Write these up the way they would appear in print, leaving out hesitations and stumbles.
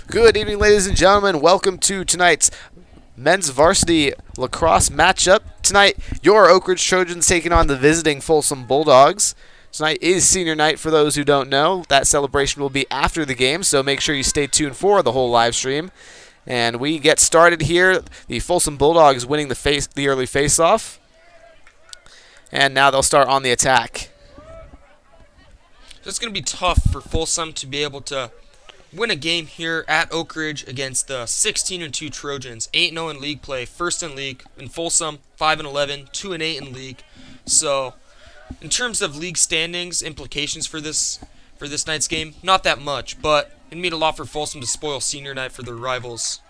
Good evening, ladies and gentlemen. Welcome to tonight's men's varsity lacrosse matchup. Tonight, your Oak Ridge Trojans taking on the visiting Folsom Bulldogs. Tonight is senior night for those who don't know. That celebration will be after the game, so make sure you stay tuned for the whole live stream. And we get started here. The Folsom Bulldogs winning the early face-off. And now they'll start on the attack. So it's going to be tough for Folsom to be able to win a game here at Oak Ridge against the 16-2 Trojans. 8-0 in league play, first in league. In Folsom, 5-11, 2-8 in league. So in terms of league standings, implications for this night's game, not that much, but it'd mean a lot for Folsom to spoil senior night for their rivals.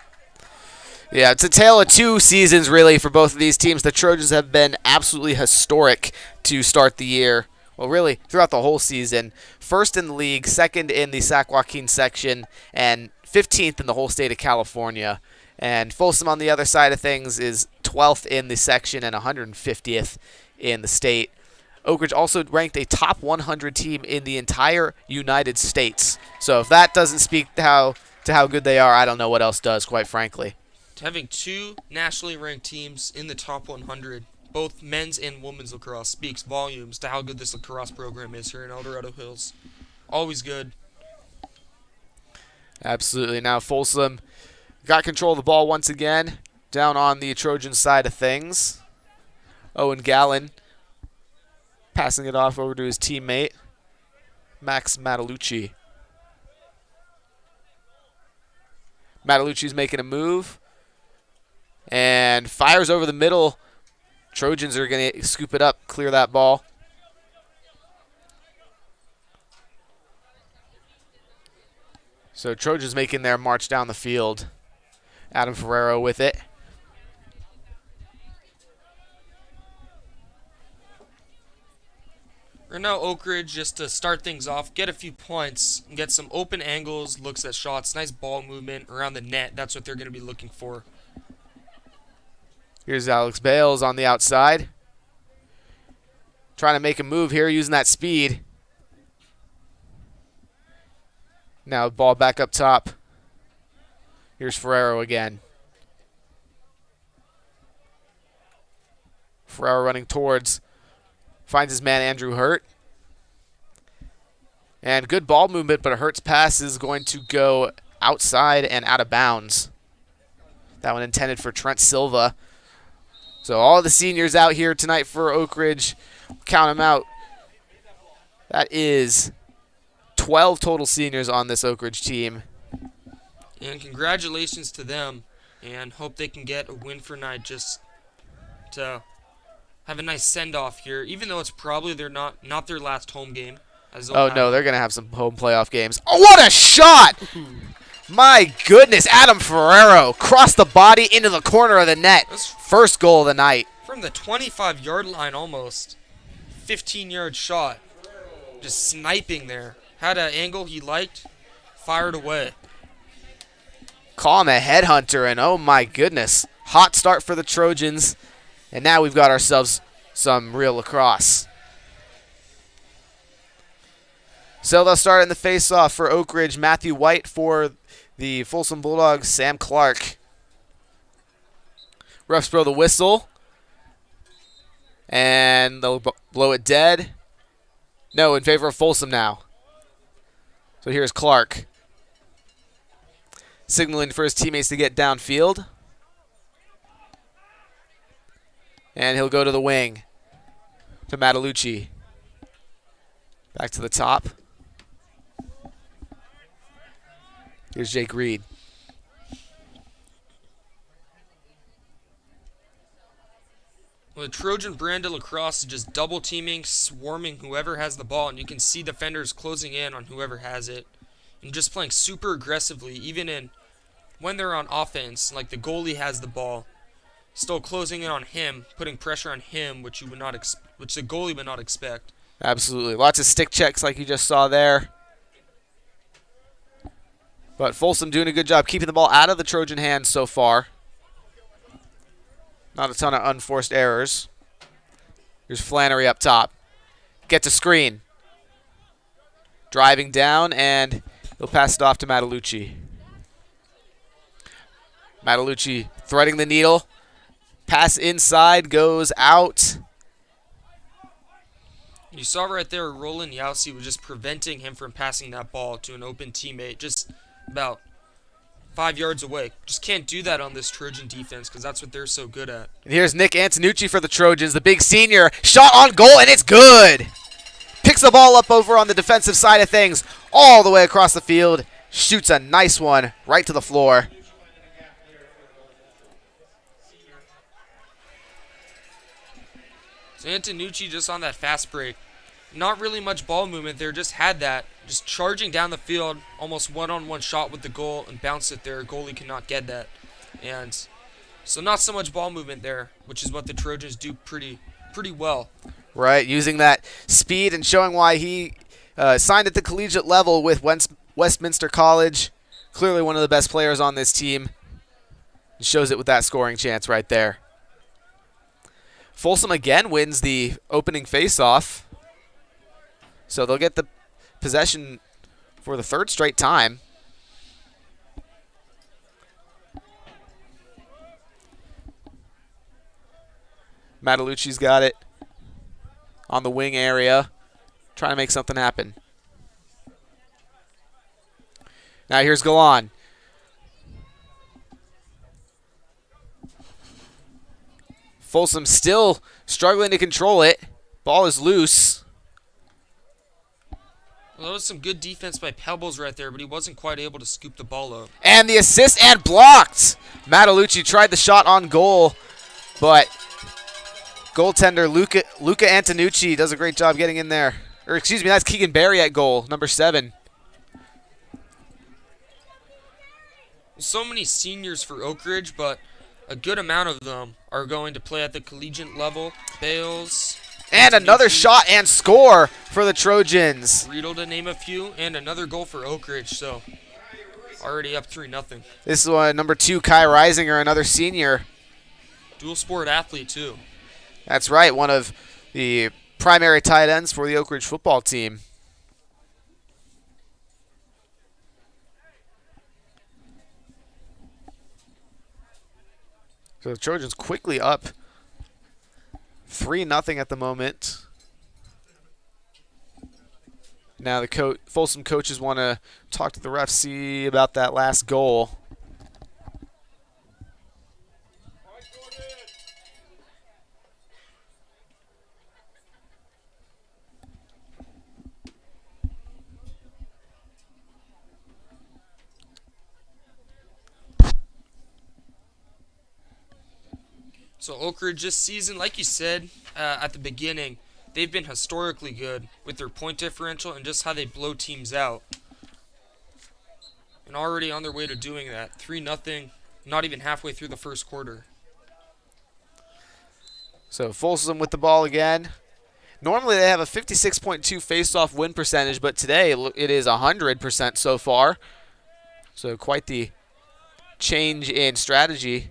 Yeah, it's a tale of two seasons, really, for both of these teams. The Trojans have been absolutely historic to start the year. Well, really, throughout the whole season. First in the league, second in the Sac Joaquin section, and 15th in the whole state of California. And Folsom, on the other side of things, is 12th in the section and 150th in the state. Oak Ridge also ranked a top 100 team in the entire United States. So if that doesn't speak to how good they are, I don't know what else does, quite frankly. Having two nationally ranked teams in the top 100, both men's and women's lacrosse, speaks volumes to how good this lacrosse program is here in El Dorado Hills. Always good. Absolutely. Now Folsom got control of the ball once again, down on the Trojan side of things. Owen Gallen passing it off over to his teammate, Max Matalucci. Matalucci's making a move and fires over the middle. Trojans are going to scoop it up, clear that ball. So Trojans making their march down the field. Adam Ferrero with it. Right now, Oak Ridge, just to start things off, get a few points, and get some open angles, looks at shots, nice ball movement around the net. That's what they're going to be looking for. Here's Alex Bales on the outside. Trying to make a move here using that speed. Now ball back up top. Here's Ferrero again. Ferrero running towards. Finds his man Andrew Hurt. And good ball movement, but Hurt's pass is going to go outside and out of bounds. That one intended for Trent Silva. So all the seniors out here tonight for Oak Ridge. Count them out. That is 12 total seniors on this Oak Ridge team. And congratulations to them. And hope they can get a win for night just to have a nice send-off here. Even though it's probably not their last home game. Oh, no, they're going to have some home playoff games. Oh, what a shot! My goodness, Adam Ferrero crossed the body into the corner of the net. First goal of the night. From the 25-yard line almost. 15-yard shot. Just sniping there. Had an angle he liked. Fired away. Call him a headhunter, and oh my goodness. Hot start for the Trojans. And now we've got ourselves some real lacrosse. So they'll start in the face-off for Oak Ridge. Matthew White for the Folsom Bulldogs, Sam Clark. Refs blow the whistle. And they'll blow it dead. No, in favor of Folsom now. So here's Clark. Signaling for his teammates to get downfield. And he'll go to the wing. To Matalucci. Back to the top. Here's Jake Reed. Well, the Trojan brand of lacrosse is just double teaming, swarming whoever has the ball, and you can see defenders closing in on whoever has it, and just playing super aggressively, even when they're on offense, like the goalie has the ball, still closing in on him, putting pressure on him, which the goalie would not expect. Absolutely, lots of stick checks like you just saw there. But Folsom doing a good job keeping the ball out of the Trojan hands so far. Not a ton of unforced errors. Here's Flannery up top. Gets a screen. Driving down, and he'll pass it off to Matalucci. Matalucci threading the needle. Pass inside, goes out. You saw right there Roland Yausi was just preventing him from passing that ball to an open teammate just about 5 yards away. Just can't do that on this Trojan defense because that's what they're so good at. And here's Nick Antonucci for the Trojans, the big senior. Shot on goal, and it's good. Picks the ball up over on the defensive side of things, all the way across the field. Shoots a nice one right to the floor. So Antonucci just on that fast break. Not really much ball movement there, just had that. Just charging down the field, almost one-on-one shot with the goal and bounced it there. Goalie cannot get that. And so not so much ball movement there, which is what the Trojans do pretty well. Right, using that speed and showing why he signed at the collegiate level with Westminster College. Clearly one of the best players on this team. He shows it with that scoring chance right there. Folsom again wins the opening faceoff. So they'll get the possession for the third straight time. Matalucci's got it on the wing area, trying to make something happen. Now here's Galan. Folsom still struggling to control it. Ball is loose. Well, that was some good defense by Pebbles right there, but he wasn't quite able to scoop the ball up. And the assist and blocked. Matalucci tried the shot on goal, but goaltender Luca Antonucci does a great job getting in there. Or excuse me, that's Keegan Berry at goal, number 7. So many seniors for Oak Ridge, but a good amount of them are going to play at the collegiate level. Bales. And another shot and score for the Trojans. Riedel to name a few, and another goal for Oak Ridge, so already up 3-0. This is number 2, Kai Reisinger, another senior. Dual sport athlete, too. That's right, one of the primary tight ends for the Oak Ridge football team. So the Trojans quickly up 3-0 at the moment. Now the Folsom coaches want to talk to the refs, see about that last goal. So Oak Ridge this season, like you said at the beginning, they've been historically good with their point differential and just how they blow teams out. And already on their way to doing that. 3-0, not even halfway through the first quarter. So Folsom with the ball again. Normally they have a 56.2 face-off win percentage, but today it is 100% so far. So quite the change in strategy.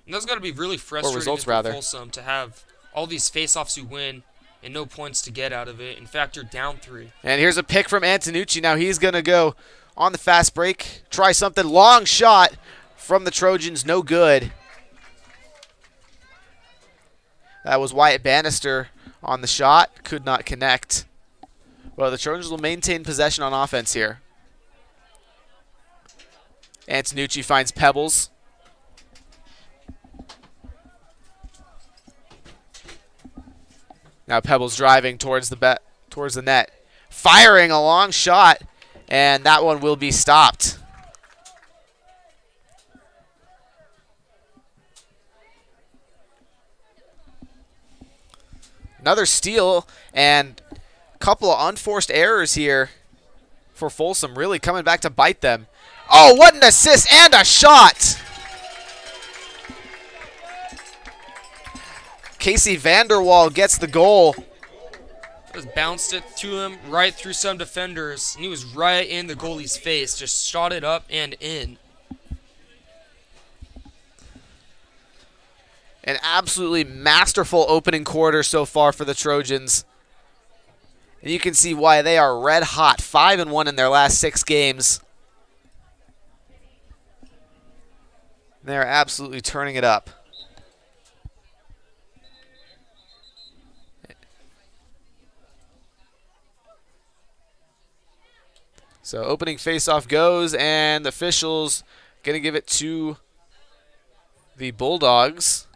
And that's got to be really frustrating results, for Folsom to have all these face-offs you win and no points to get out of it. In fact, you're down 3. And here's a pick from Antonucci. Now he's going to go on the fast break, try something. Long shot from the Trojans, no good. That was Wyatt Bannister on the shot, could not connect. Well, the Trojans will maintain possession on offense here. Antonucci finds Pebbles. Now Pebbles driving towards the net. Firing a long shot, and that one will be stopped. Another steal and a couple of unforced errors here for Folsom, really coming back to bite them. Oh, what an assist and a shot! Casey Vanderwall gets the goal. Just bounced it to him right through some defenders, and he was right in the goalie's face. Just shot it up and in. An absolutely masterful opening quarter so far for the Trojans. And you can see why they are red hot, 5-1 in their last 6 games. They're absolutely turning it up. So opening faceoff goes, and the officials going to give it to the Bulldogs.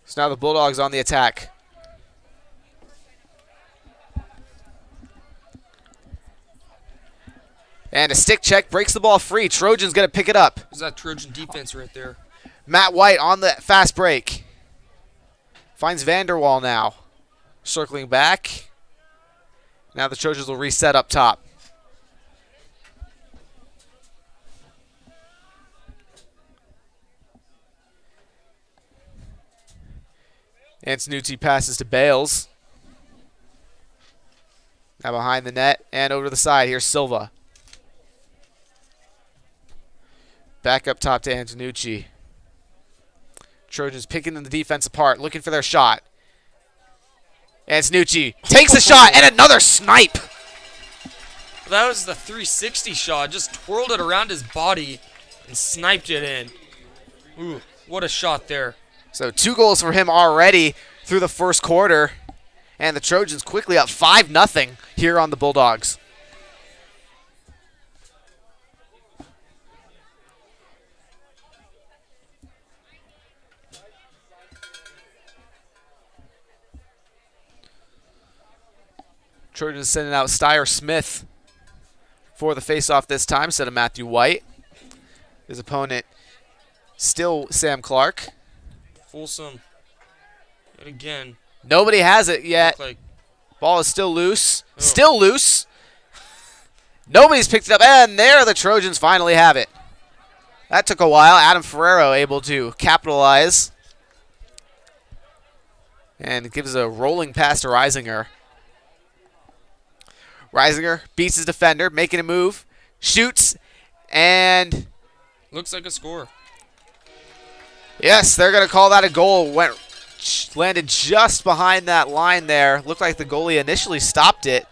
So now the Bulldogs on the attack. And a stick check breaks the ball free. Trojan's going to pick it up. There's that Trojan defense right there. Matt White on the fast break. Finds Vanderwall now. Circling back. Now the Trojans will reset up top. Antonucci passes to Bales. Now behind the net and over to the side. Here's Silva. Back up top to Antonucci. Trojans picking the defense apart, looking for their shot. Antonucci takes a shot and another snipe. That was the 360 shot. Just twirled it around his body and sniped it in. Ooh, what a shot there. So 2 goals for him already through the first quarter. And the Trojans quickly up 5-0 here on the Bulldogs. Trojans sending out Steyer Smith for the faceoff this time instead of Matthew White. His opponent still Sam Clark. Folsom. And again. Nobody has it yet. Like ball is still loose. Oh. Still loose. Nobody's picked it up. And there the Trojans finally have it. That took a while. Adam Ferrero able to capitalize. And it gives a rolling pass to Reisinger. Reisinger beats his defender, making a move, shoots, and looks like a score. Yes, they're going to call that a goal. Landed just behind that line there. Looked like the goalie initially stopped it.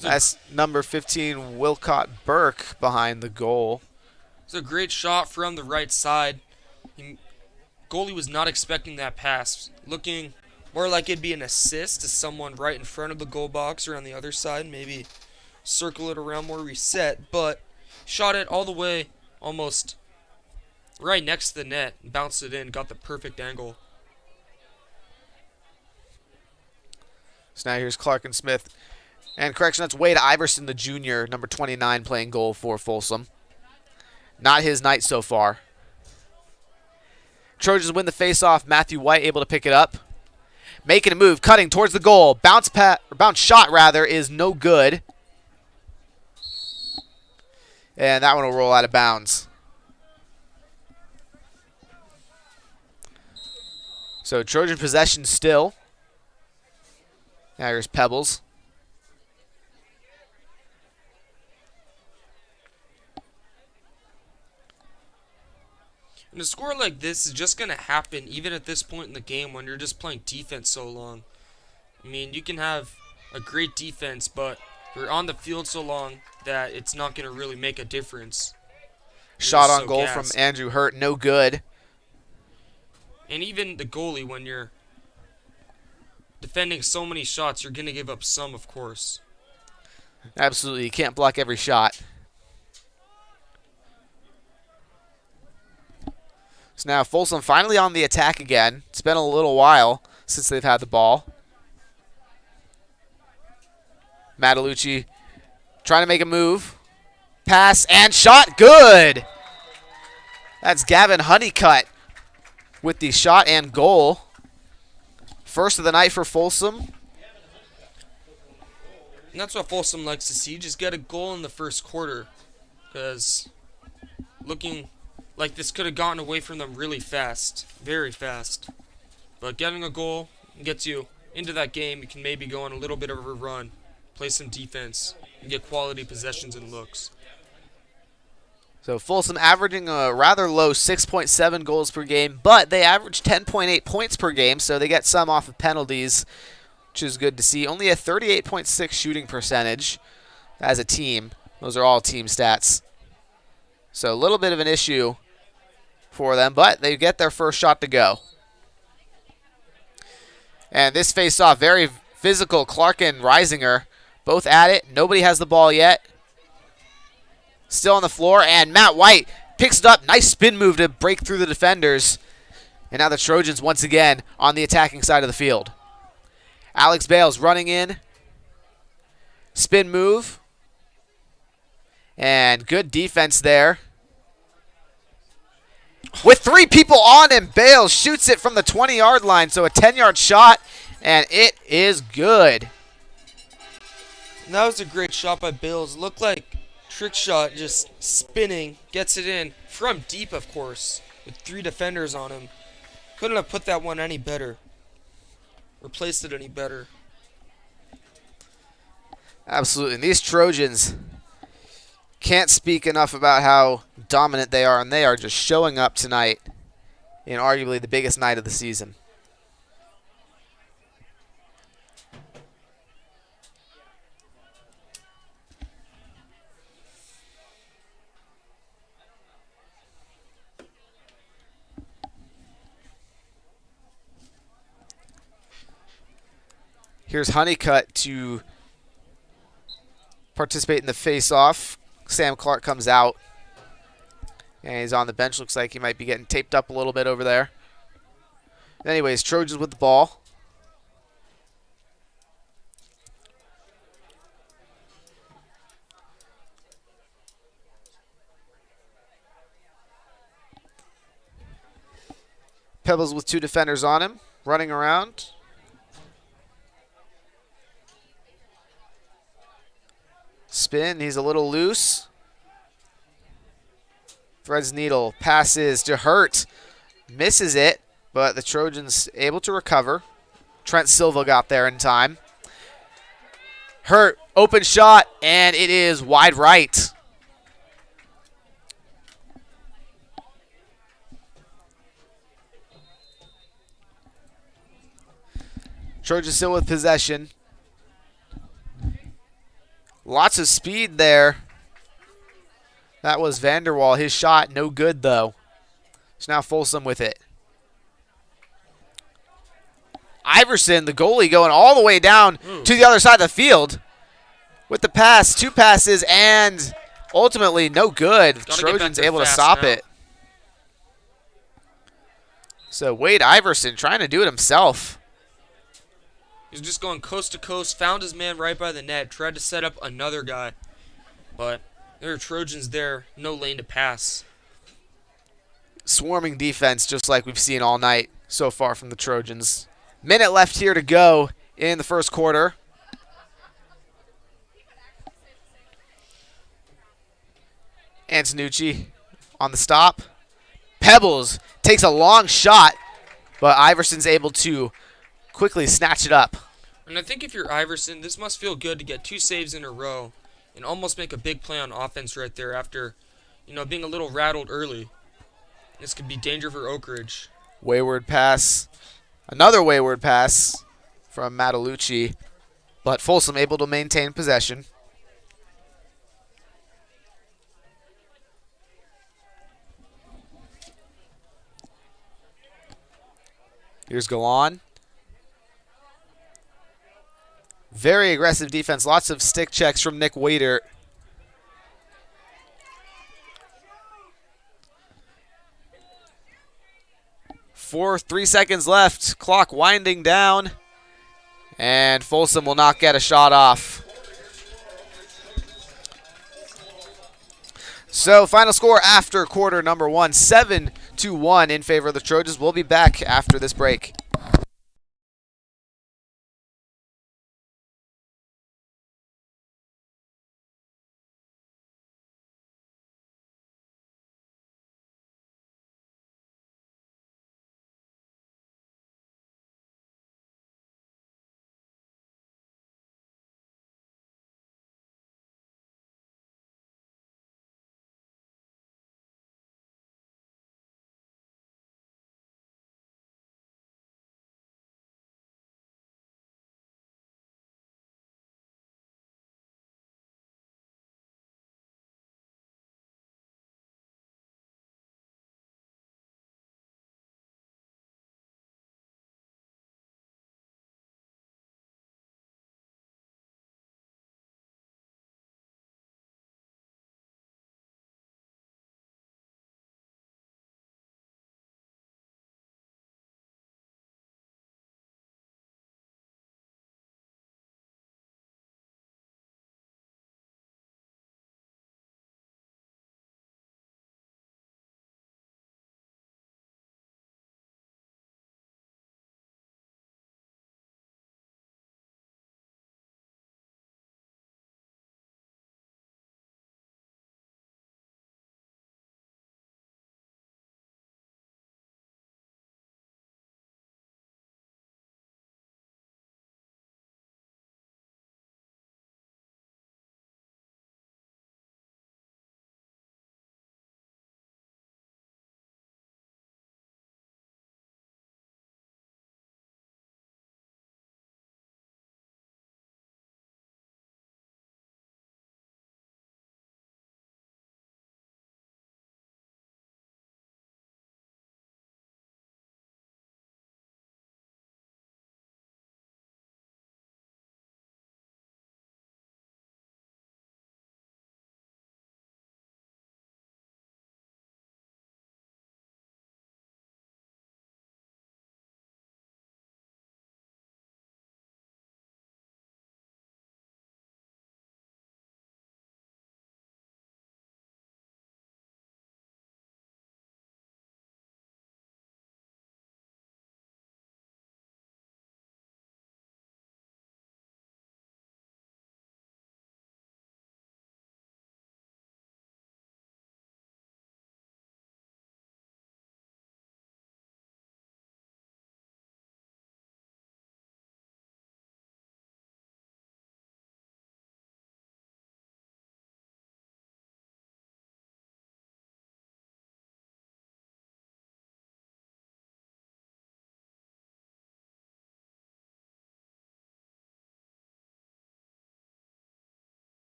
That's number 15, Wilcott Burke, behind the goal. It's a great shot from the right side. Goalie was not expecting that pass. Looking more like it'd be an assist to someone right in front of the goal box or on the other side. Maybe circle it around more, reset. But shot it all the way almost right next to the net. Bounced it in. Got the perfect angle. So now here's Clark and Smith. And correction, that's Wade Iverson, the junior, number 29, playing goal for Folsom. Not his night so far. Trojans win the faceoff. Matthew White able to pick it up. Making a move, cutting towards the goal. Bounce shot, rather, is no good. And that one will roll out of bounds. So Trojan possession still. Now here's Pebbles. And a score like this is just going to happen even at this point in the game when you're just playing defense so long. I mean, you can have a great defense, but you're on the field so long that it's not going to really make a difference. Shot on goal from Andrew Hurt, no good. And even the goalie, when you're defending so many shots, you're going to give up some, of course. Absolutely, you can't block every shot. So now Folsom finally on the attack again. It's been a little while since they've had the ball. Matalucci trying to make a move. Pass and shot. Good! That's Gavin Honeycutt with the shot and goal. First of the night for Folsom. And that's what Folsom likes to see. Just get a goal in the first quarter. Because looking like this could have gotten away from them really fast. Very fast. But getting a goal gets you into that game. You can maybe go on a little bit of a run. Play some defense. And get quality possessions and looks. So Folsom averaging a rather low 6.7 goals per game, but they average 10.8 points per game, so they get some off of penalties, which is good to see. Only a 38.6 shooting percentage as a team. Those are all team stats. So a little bit of an issue for them, but they get their first shot to go. And this face-off, very physical. Clark and Reisinger both at it. Nobody has the ball yet. Still on the floor, and Matt White picks it up. Nice spin move to break through the defenders. And now the Trojans once again on the attacking side of the field. Alex Bales running in. Spin move. And good defense there. With 3 people on him, Bales shoots it from the 20-yard line. So a 10-yard shot, and it is good. And that was a great shot by Bales. Looked like trick shot, just spinning, gets it in from deep, of course, with 3 defenders on him. Couldn't have put that one any better, or placed it any better. Absolutely. And these Trojans can't speak enough about how dominant they are, and they are just showing up tonight in arguably the biggest night of the season. Here's Honeycutt to participate in the face-off. Sam Clark comes out, and he's on the bench. Looks like he might be getting taped up a little bit over there. Anyways, Trojans with the ball. Pebbles with 2 defenders on him, running around. Spin, he's a little loose. Threads needle, passes to Hurt. Misses it, but the Trojans able to recover. Trent Silva got there in time. Hurt, open shot, and it is wide right. Trojans still with possession. Lots of speed there. That was Vanderwall. His shot, no good, though. So now Folsom with it. Iverson, the goalie, going all the way down to the other side of the field with the pass. 2 passes, and ultimately no good. Trojans able to stop it. So Wade Iverson trying to do it himself. He's just going coast to coast, found his man right by the net, tried to set up another guy. But there are Trojans there, no lane to pass. Swarming defense, just like we've seen all night so far from the Trojans. Minute left here to go in the first quarter. Antonucci on the stop. Pebbles takes a long shot, but Iverson's able to quickly snatch it up. And I think if you're Iverson, this must feel good to get 2 saves in a row and almost make a big play on offense right there after, being a little rattled early. This could be danger for Oak Ridge. Wayward pass. Another wayward pass from Matalucci, but Folsom able to maintain possession. Here's Galan. Very aggressive defense. Lots of stick checks from Nick Waiter. Three seconds left. Clock winding down. And Folsom will not get a shot off. So final score after quarter number 1, 7-1 in favor of the Trojans. We'll be back after this break.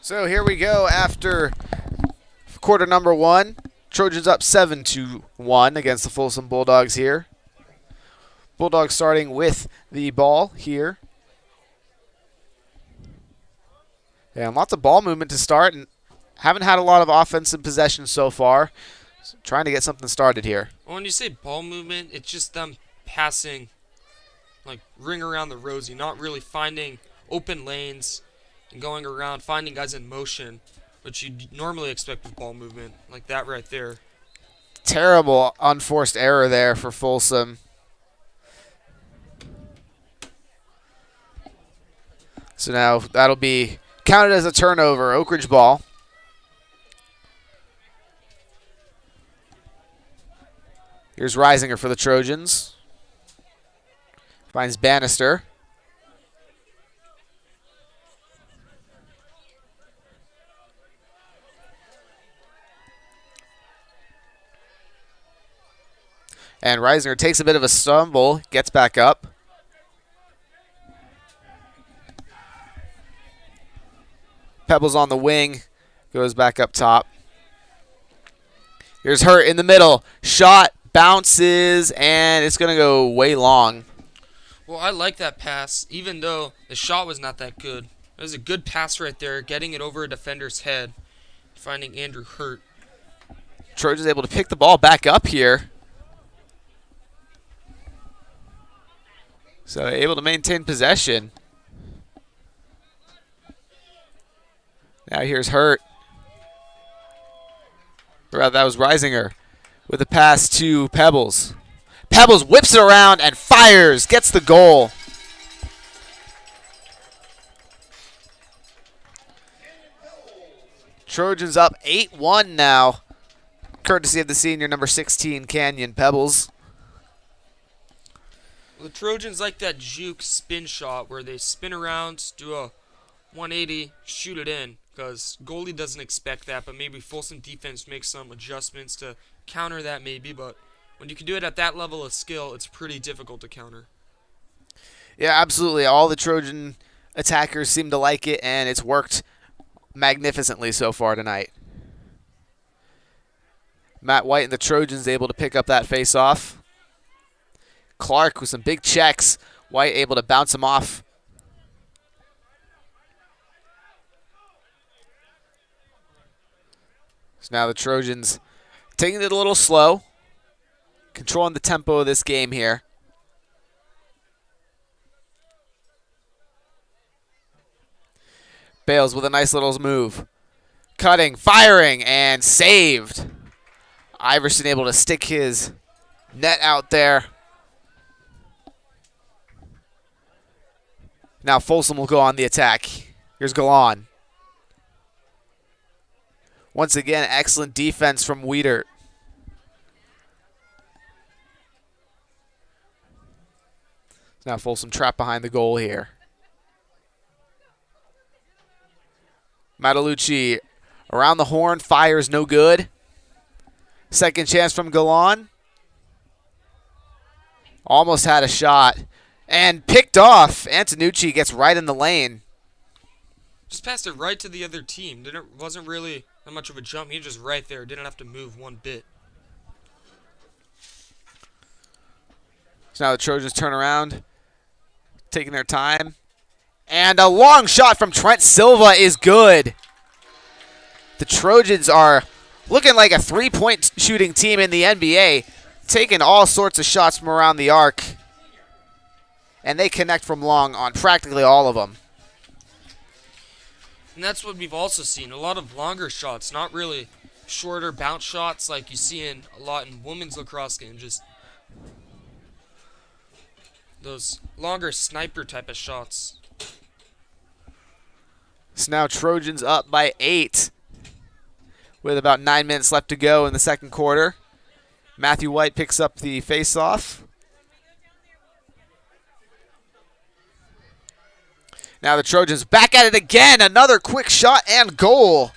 So here we go after quarter number one. Trojans up 7-1 against the Folsom Bulldogs here. Bulldogs starting with the ball here. And lots of ball movement to start, and haven't had a lot of offensive possession so far. So trying to get something started here. Well, when you say ball movement, it's just them passing, like ring around the rosy, not really finding open lanes and going around, finding guys in motion, which you'd normally expect with ball movement, like that right there. Terrible unforced error there for Folsom. So now that'll be counted as a turnover. Oak Ridge ball. Here's Reisinger for the Trojans. Finds Bannister. And Reisinger takes a bit of a stumble, gets back up. Pebbles on the wing, goes back up top. Here's Hurt in the middle. Shot, bounces, and it's going to go way long. Well, I like that pass, even though the shot was not that good. It was a good pass right there, getting it over a defender's head, finding Andrew Hurt. Trojans able to pick the ball back up here. So able to maintain possession. Now here's Hurt. Or rather, that was Reisinger with a pass to Pebbles. Pebbles whips it around and fires, gets the goal. Trojans up 8-1 now, courtesy of the senior number 16, Canyon Pebbles. Well, the Trojans like that juke spin shot where they spin around, do a 180, shoot it in, because goalie doesn't expect that, but maybe Folsom defense makes some adjustments to counter that maybe, but when you can do it at that level of skill, it's pretty difficult to counter. Yeah, absolutely. All the Trojan attackers seem to like it, and it's worked magnificently so far tonight. Matt White and the Trojans able to pick up that face-off. Clark with some big checks. White able to bounce him off. So now the Trojans taking it a little slow, controlling the tempo of this game here. Bales with a nice little move. Cutting, firing, and saved. Iverson able to stick his net out there. Now Folsom will go on the attack. Here's Galan. Once again, excellent defense from Wiedert. Now Folsom trapped behind the goal here. Matalucci around the horn, fires no good. Second chance from Galan. Almost had a shot. And picked off. Antonucci gets right in the lane. Just passed it right to the other team. Wasn't really that much of a jump. He was just right there. Didn't have to move one bit. So now the Trojans turn around, taking their time. And a long shot from Trent Silva is good. The Trojans are looking like a three-point shooting team in the NBA, taking all sorts of shots from around the arc. And they connect from long on practically all of them. And that's what we've also seen. A lot of longer shots, not really shorter bounce shots like you see in a lot in women's lacrosse games. Just those longer sniper type of shots. So now Trojans up by 8 with about 9 minutes left to go in the second quarter. Matthew White picks up the face-off. Now the Trojans back at it again. Another quick shot and goal.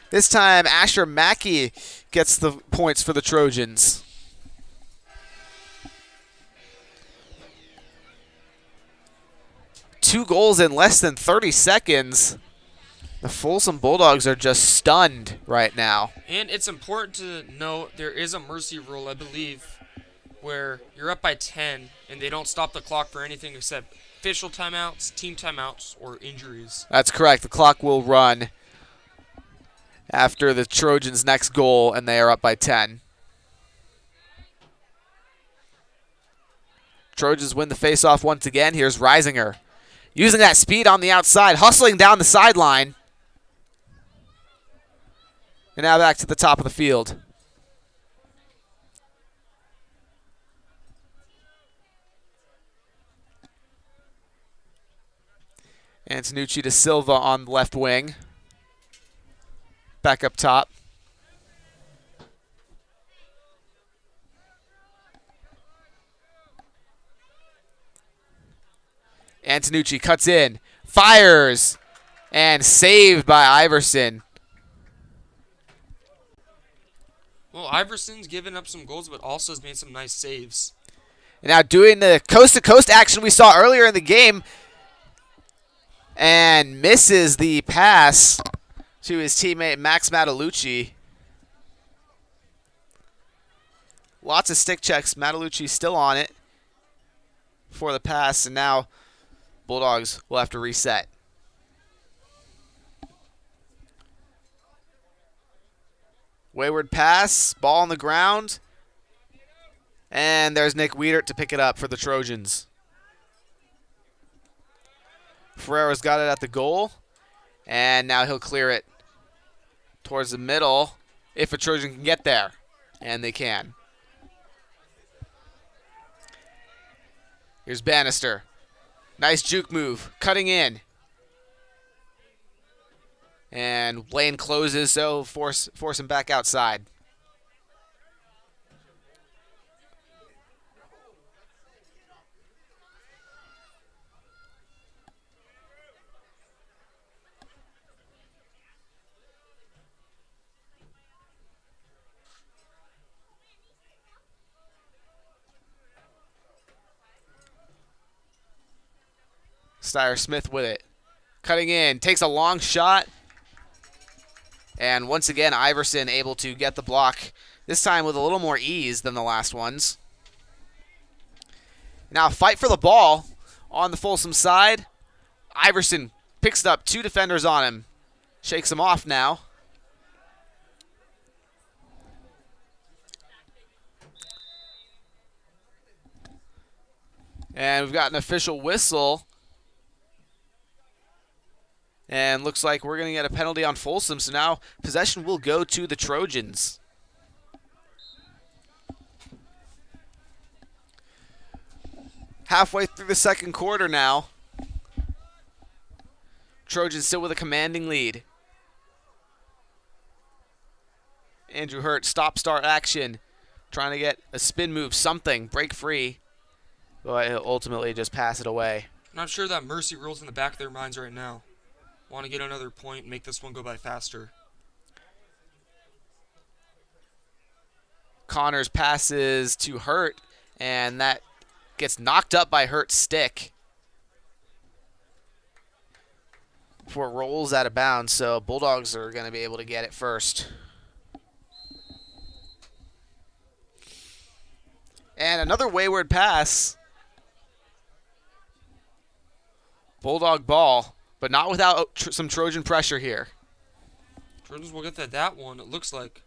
This time Asher Mackey gets the points for the Trojans. Two goals in less than 30 seconds. The Folsom Bulldogs are just stunned right now. And it's important to note there is a mercy rule, I believe, where you're up by 10 and they don't stop the clock for anything except official timeouts, team timeouts, or injuries. That's correct. The clock will run after the Trojans' next goal, and they are up by 10. Trojans win the faceoff once again. Here's Reisinger using that speed on the outside, hustling down the sideline. And now back to the top of the field. Antonucci to Silva on the left wing. Back up top. Antonucci cuts in, fires, and saved by Iverson. Well, Iverson's given up some goals, but also has made some nice saves. And now doing the coast-to-coast action we saw earlier in the game, and misses the pass to his teammate Max Matalucci. Lots of stick checks. Matalucci still on it for the pass, and now Bulldogs will have to reset. Wayward pass, ball on the ground. And there's Nick Wiedert to pick it up for the Trojans. Ferreira's got it at the goal. And now he'll clear it towards the middle if a Trojan can get there. And they can. Here's Bannister. Nice juke move, cutting in. And lane closes, so force him back outside. Steyer Smith with it. Cutting in, takes a long shot. And once again, Iverson able to get the block, this time with a little more ease than the last ones. Now fight for the ball on the Folsom side. Iverson picks it up, 2 defenders on him. Shakes him off now. And we've got an official whistle. And looks like we're going to get a penalty on Folsom, so now possession will go to the Trojans. Halfway through the second quarter now. Trojans still with a commanding lead. Andrew Hurt, stop-start action. Trying to get a spin move, something, break free. But he'll ultimately just pass it away. Not sure that mercy rule's in the back of their minds right now. Want to get another point and make this one go by faster. Connors passes to Hurt, and that gets knocked up by Hurt's stick before it rolls out of bounds, so Bulldogs are going to be able to get it first. And another wayward pass. Bulldog ball. But not without some Trojan pressure here. Trojans will get that one, it looks like.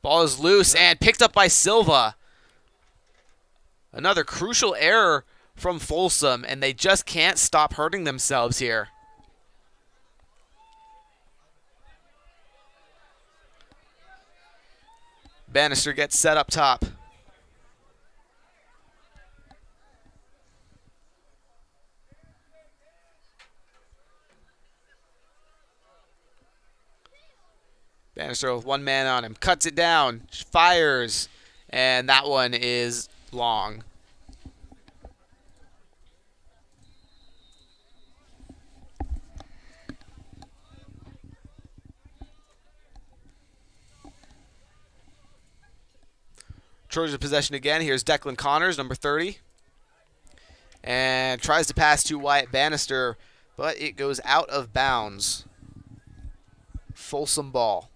Ball is loose and picked up by Silva. Another crucial error from Folsom, and they just can't stop hurting themselves here. Bannister gets set up top. Bannister with one man on him. Cuts it down. Fires. And that one is long. Trojan possession again. Here's Declan Connors, number 30. And tries to pass to Wyatt Bannister, but it goes out of bounds. Folsom ball.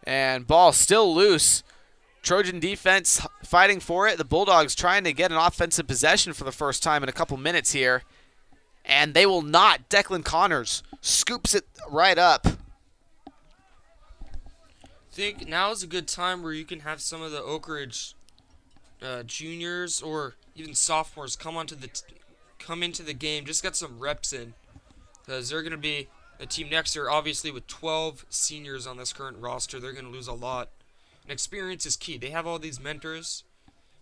And ball still loose. Trojan defense fighting for it. The Bulldogs trying to get an offensive possession for the first time in a couple minutes here. And they will not. Declan Connors scoops it right up. I think now is a good time where you can have some of the Oak Ridge juniors or even sophomores come into the game. Just get some reps in, because they're going to be a team next year. Obviously, with 12 seniors on this current roster, they're going to lose a lot. And experience is key. They have all these mentors,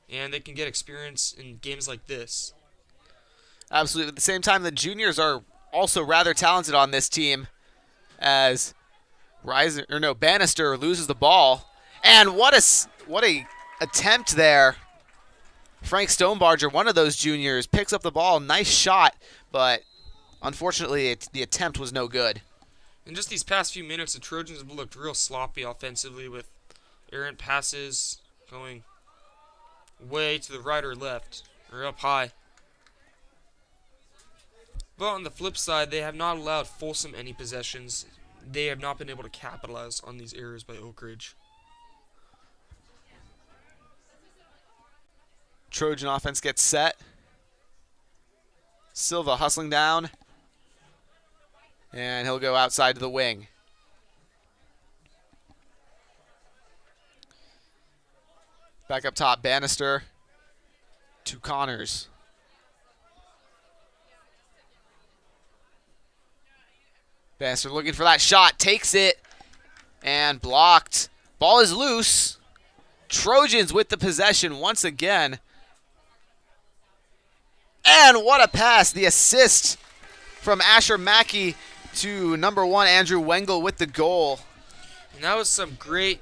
and they can get experience in games like this. Absolutely. At the same time, the juniors are also rather talented on this team, as Bannister loses the ball. And what a attempt there. Frank Stonebarger, one of those juniors, picks up the ball. Nice shot, but unfortunately the attempt was no good. In just these past few minutes, the Trojans have looked real sloppy offensively, with errant passes going way to the right or left, or up high. But on the flip side, they have not allowed Folsom any possessions. They have not been able to capitalize on these errors by Oak Ridge. Trojan offense gets set. Silva hustling down. And he'll go outside to the wing. Back up top, Bannister to Connors. Bannister looking for that shot, takes it, and blocked. Ball is loose. Trojans with the possession once again. And what a pass, the assist from Asher Mackey to number 1, Andrew Wengel with the goal. And that was a great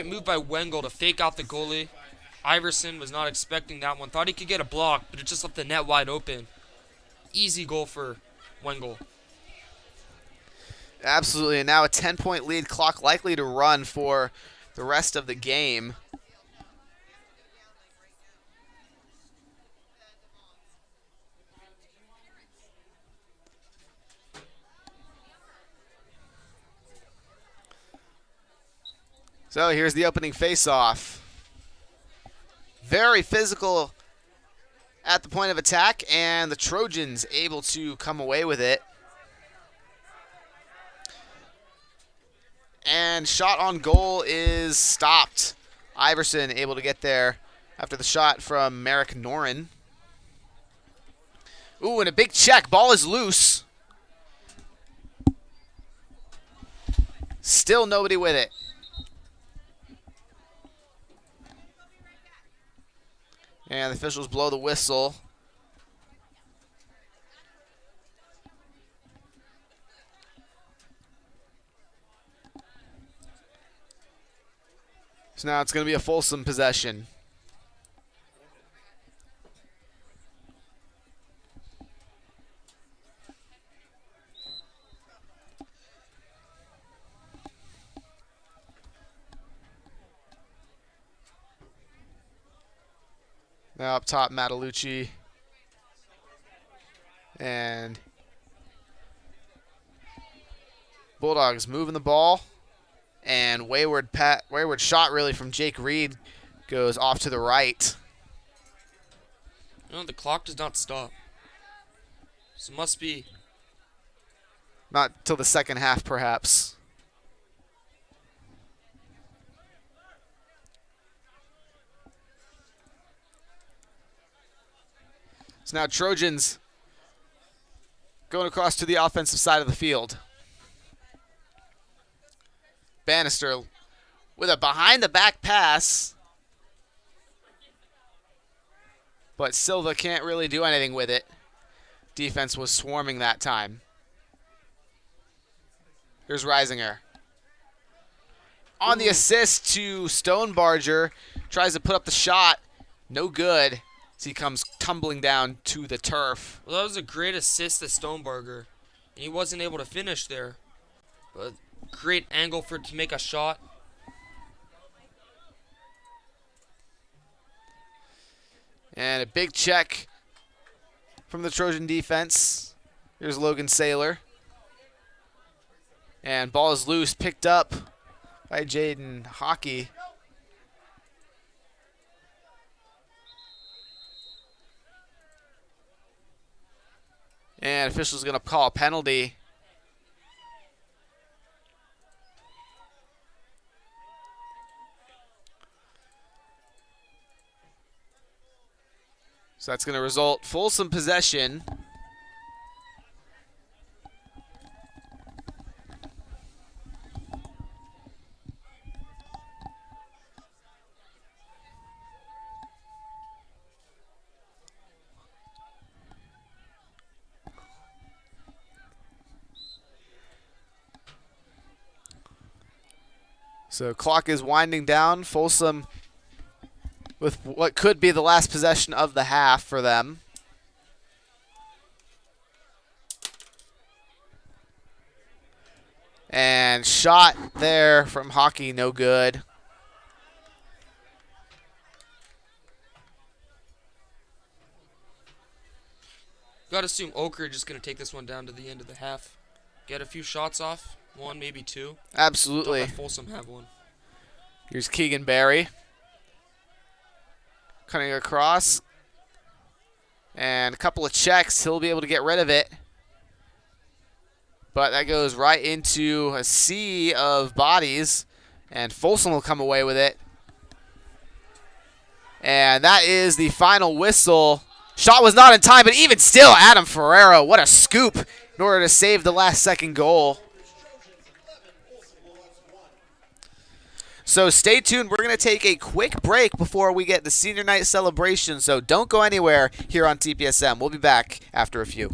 move by Wengel to fake out the goalie. Iverson was not expecting that one. Thought he could get a block, but it just left the net wide open. Easy goal for Wengel. Absolutely, and now a 10-point lead, clock likely to run for the rest of the game. So here's the opening face-off. Very physical at the point of attack, and the Trojans able to come away with it. And shot on goal is stopped. Iverson able to get there after the shot from Merrick Norin. Ooh, and a big check. Ball is loose. Still nobody with it. And the officials blow the whistle. So now it's going to be a Folsom possession. Now up top, Matalucci. And Bulldogs moving the ball. And wayward shot really from Jake Reed goes off to the right. No, the clock does not stop. So it must be not till the second half, perhaps. So now Trojans going across to the offensive side of the field. Bannister with a behind-the-back pass. But Silva can't really do anything with it. Defense was swarming that time. Here's Reisinger. On the assist to Stonebarger. Tries to put up the shot. No good. As he comes tumbling down to the turf. Well, that was a great assist to Stonebarger. And he wasn't able to finish there. But great angle for it to make a shot. And a big check from the Trojan defense. Here's Logan Saylor. And ball is loose, picked up by Jaden Hockey. And official's going to call a penalty. So that's going to result Folsom possession. So clock is winding down. Folsom with what could be the last possession of the half for them. And shot there from Hockey, no good. Got to assume Oak Ridge is going to take this one down to the end of the half. Get a few shots off. One, maybe two. Absolutely. Don't let Folsom have one. Here's Keegan Barry. Cutting across. And a couple of checks. He'll be able to get rid of it. But that goes right into a sea of bodies. And Folsom will come away with it. And that is the final whistle. Shot was not in time, but even still, Adam Ferrero, what a scoop in order to save the last second goal. So stay tuned. We're going to take a quick break before we get the senior night celebration. So don't go anywhere here on TPSM. We'll be back after a few.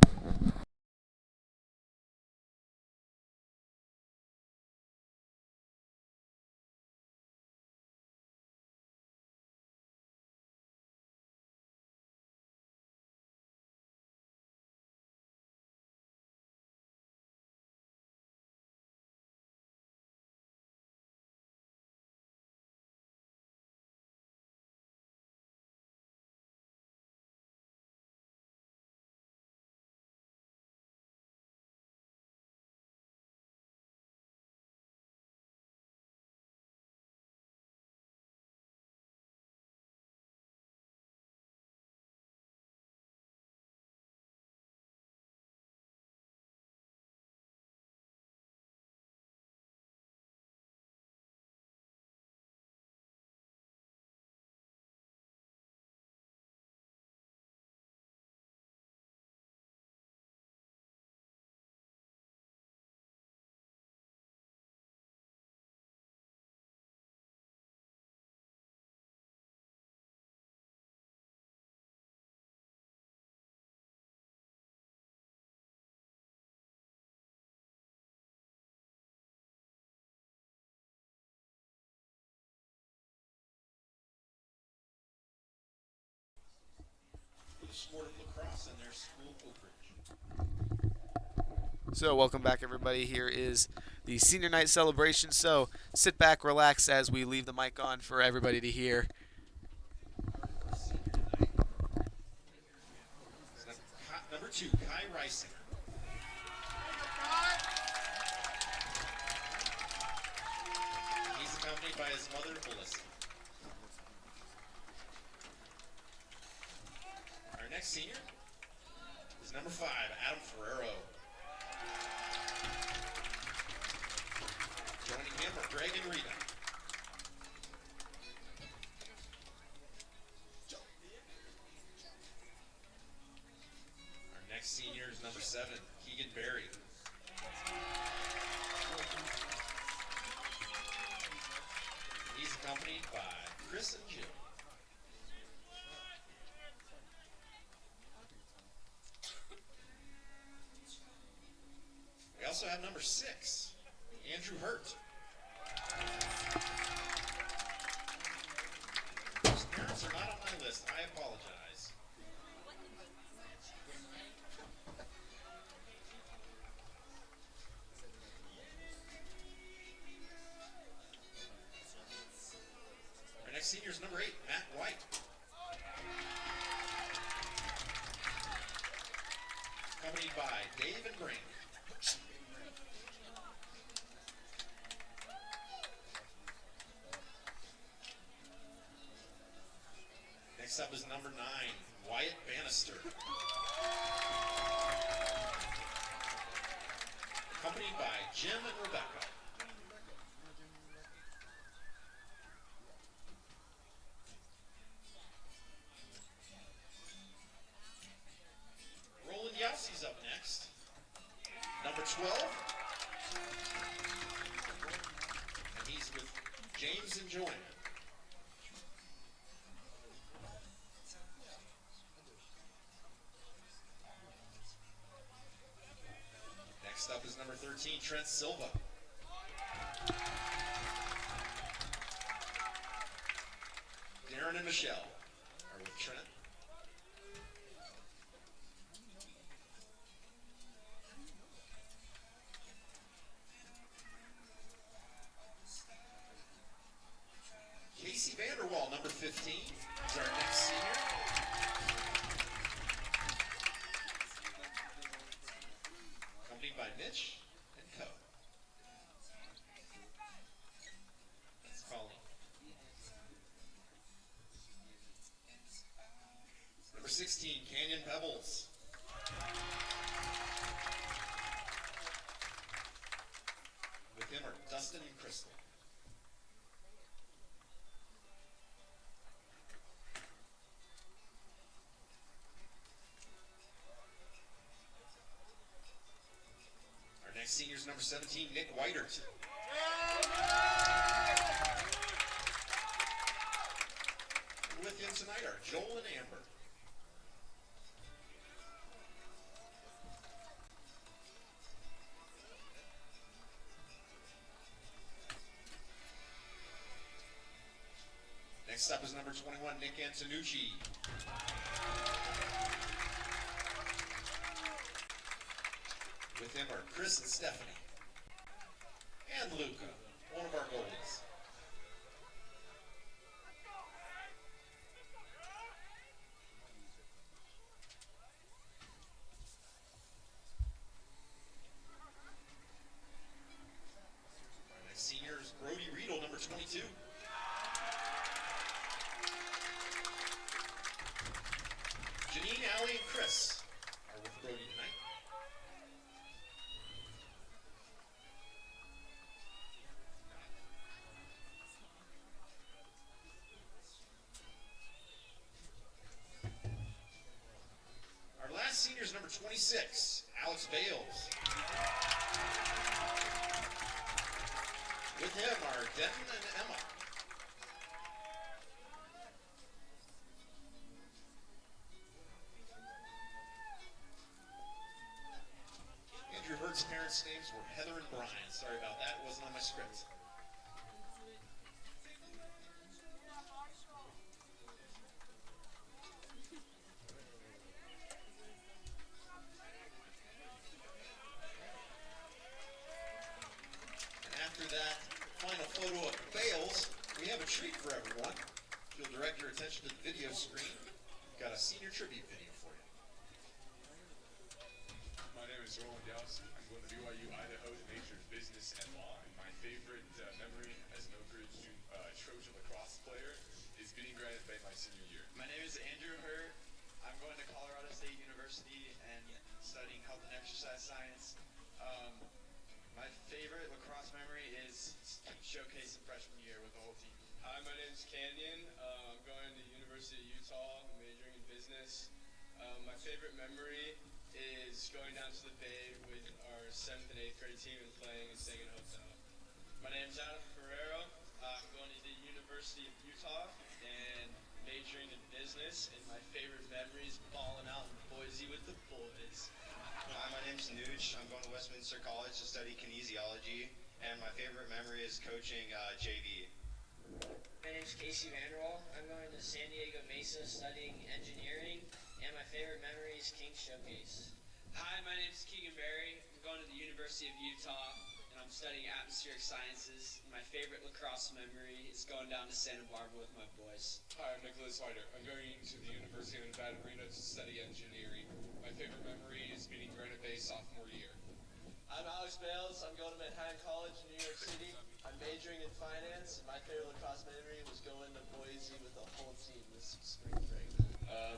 Sport of lacrosse and their school Oak Ridge. So welcome back, everybody. Here is the senior night celebration. So sit back, relax as we leave the mic on for everybody to hear. Number 2, Kai Reisinger. He's accompanied by his mother, Melissa. Our next senior is number 5, Adam Ferrero. Joining him are Greg and Rita. Our next senior is number 7, Keegan Berry. He's accompanied by Chris and Jill. We also have number 6, Andrew Hurt. His parents are not on my list. I apologize. Our next senior is number 8, Matt White. accompanied by Dave and Brink. Next up is number 9, Wyatt Bannister. Accompanied by Jim and Rebecca. Roland Yassi's up next. Number 12. And he's with James and Joanne. Next up is number 13, Trent Silva. Darren and Michelle are with Trent. Casey Vanderwall, number 15, is our next senior. Accompanied by Mitch and Co. That's Colleen. Number 16, Canyon Pebbles. With him are Dustin and Crystal. Next senior is number 17, Nick Whitert. And with him tonight are Joel and Amber. Next up is number 21, Nick Antonucci. With him are Chris and Stephanie. And Luca, one of our goalies. Our next senior is Brody Riedel, number 22. Janine, Allie, and Chris are with Brody tonight. Seniors number 26, Alex Bales. With him are Denton and Emma. Andrew Hurt's parents' names were Heather and Brian. Sorry about that, it wasn't on my script. After that final photo of Bales, we have a treat for everyone. If you'll direct your attention to the video screen, we've got a senior tribute video for you. My name is Roland Yassi. I'm going to BYU Idaho to major in business and law. And my favorite memory as an Oak Ridge Trojan lacrosse player is getting granted my senior year. My name is Andrew Hurt. I'm going to Colorado State University and studying health and exercise science. My favorite lacrosse memory is showcase in freshman year with the whole team. Hi, my name is Canyon. I'm going to the University of Utah, majoring in business. My favorite memory is going down to the Bay with our 7th and 8th grade team and playing and staying in a hotel. My name is Jonathan Ferrero. I'm going to the University of Utah and majoring in business. And my favorite memory is balling out in Boise with the boys. Hi, my name's Nooch. I'm going to Westminster College to study kinesiology, and my favorite memory is coaching JV. My name's Casey Vanderwall. I'm going to San Diego Mesa studying engineering, and my favorite memory is King's Showcase. Hi, my name is Keegan Berry. I'm going to the University of Utah, and I'm studying atmospheric sciences. My favorite lacrosse memory is going down to Santa Barbara with my boys. Nicholas. Hi, I'm Nicholas Heider. I'm going to the University of Nevada, Reno to study engineering. My favorite memory is beating Granite Bay sophomore year. I'm Alex Bales. I'm going to Manhattan College in New York City. I'm majoring in finance. My favorite lacrosse memory was going to Boise with the whole team this spring break.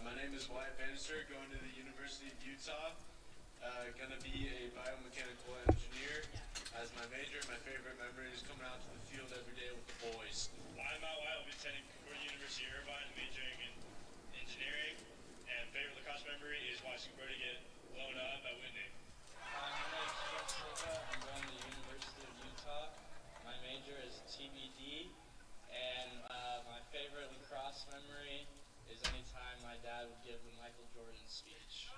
My name is Wyatt Bannister, going to the University of Utah. Gonna be a biomechanical engineer. As my major, my favorite memory is coming out to the field every day with the boys. I'm Matt Weil. I'll be attending Concordia University Irvine, majoring in engineering. And favorite lacrosse memory is watching Brody get blown up at Whitney. Hi, my name is Trent Silva. I'm going to the University of Utah. My major is TBD. And my favorite lacrosse memory is anytime my dad would give the Michael Jordan speech.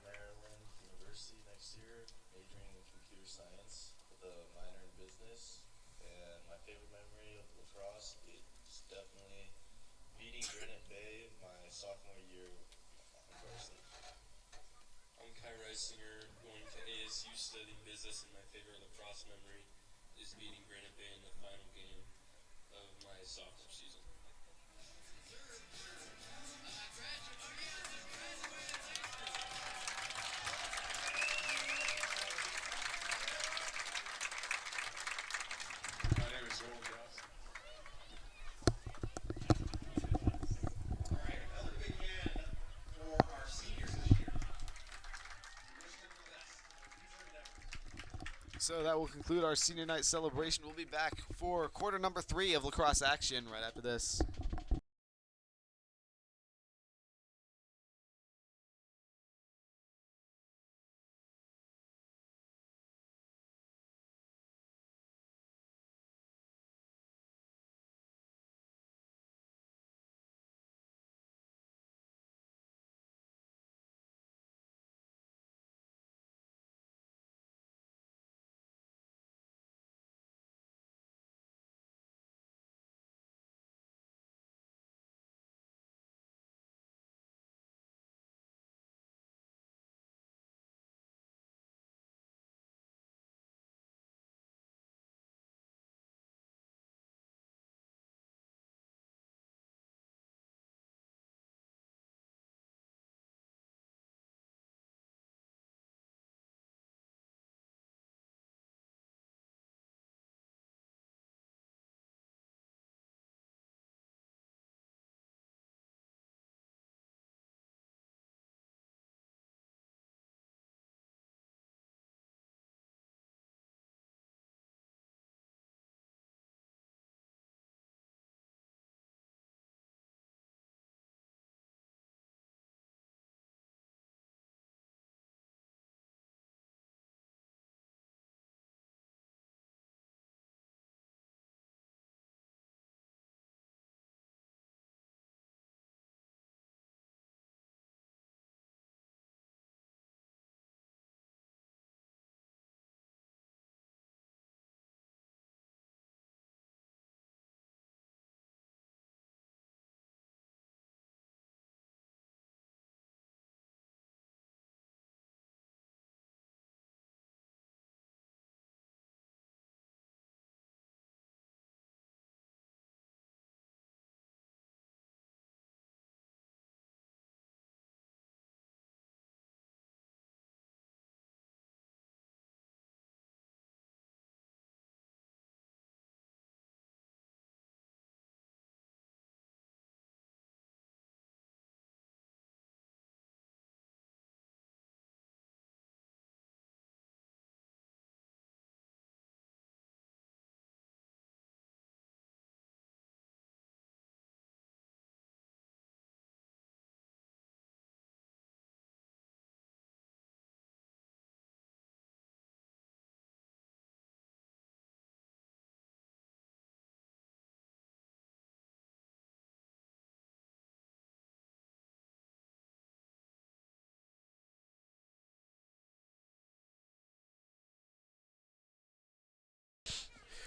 Maryland University next year, majoring in computer science with a minor in business. And my favorite memory of lacrosse is definitely beating Granite Bay my sophomore year on varsity. I'm Kai Reisinger, going to ASU studying business, and my favorite lacrosse memory is beating Granite Bay in the final game of my sophomore season. My name is Joel Gross. All right, another big hand for our seniors this year. We wish them the best in their future endeavors. So that will conclude our senior night celebration. We'll be back for quarter number 3 of lacrosse action right after this.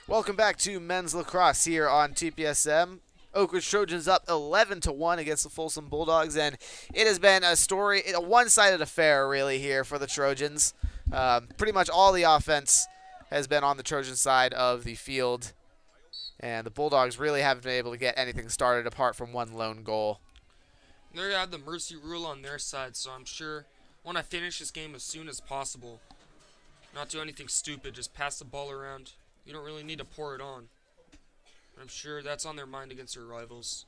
Welcome back to men's lacrosse here on TPSM. Oak Ridge Trojans up 11-1 against the Folsom Bulldogs, and it has been a one-sided affair really here for the Trojans. Pretty much all the offense has been on the Trojan side of the field, And the Bulldogs really haven't been able to get anything started apart from one lone goal. They have the mercy rule on their side, so I'm sure want to finish this game as soon as possible. Not do anything stupid, just pass the ball around. You don't really need to pour it on. I'm sure that's on their mind against their rivals.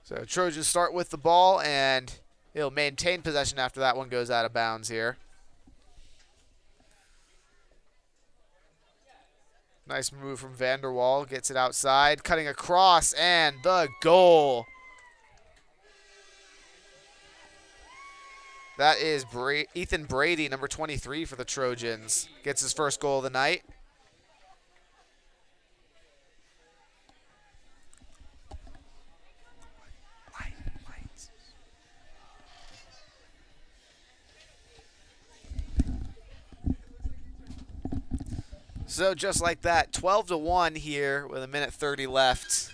So Trojans start with the ball, and they'll maintain possession after that one goes out of bounds here. Nice move from Vanderwall. Gets it outside, cutting across, and the goal. That is Ethan Brady, number 23 for the Trojans. Gets his first goal of the night. So just like that, 12-1 here with a minute 30 left,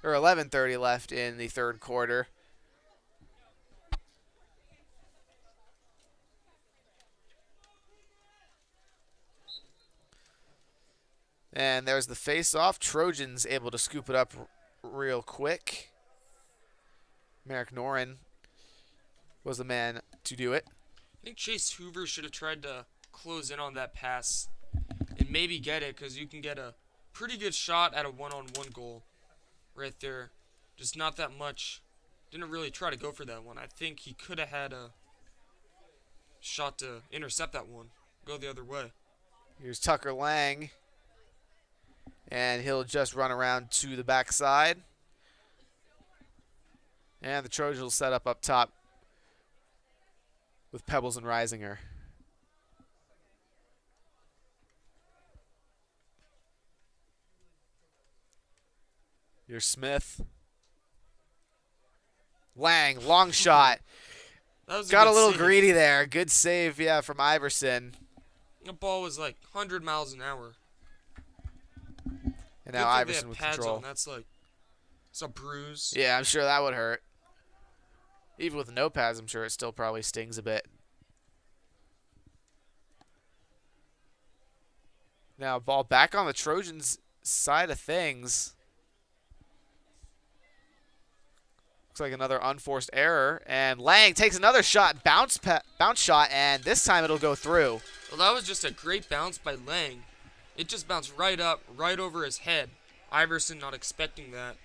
or 11:30 left in the third quarter. And there's the face-off. Trojans able to scoop it up real quick. Merrick Noren was the man to do it. I think Chase Hoover should have tried to close in on that pass and maybe get it, because you can get a pretty good shot at a one-on-one goal right there. Just not that much. Didn't really try to go for that one. I think he could have had a shot to intercept that one, go the other way. Here's Tucker Lang. And he'll just run around to the backside. And the Trojans will set up top with Pebbles and Reisinger. Here's Smith. Lang, long shot. That was Got a good little save. greedy there. Good save, yeah, from Iverson. The ball was like 100 miles an hour. And now Iverson with control. On. That's like, it's a bruise. Yeah, I'm sure that would hurt. Even with no pads, I'm sure it still probably stings a bit. Now, ball back on the Trojans' side of things. Looks like another unforced error. And Lang takes another shot, bounce shot, and this time it'll go through. Well, that was just a great bounce by Lang. It just bounced right up, right over his head. Iverson not expecting that.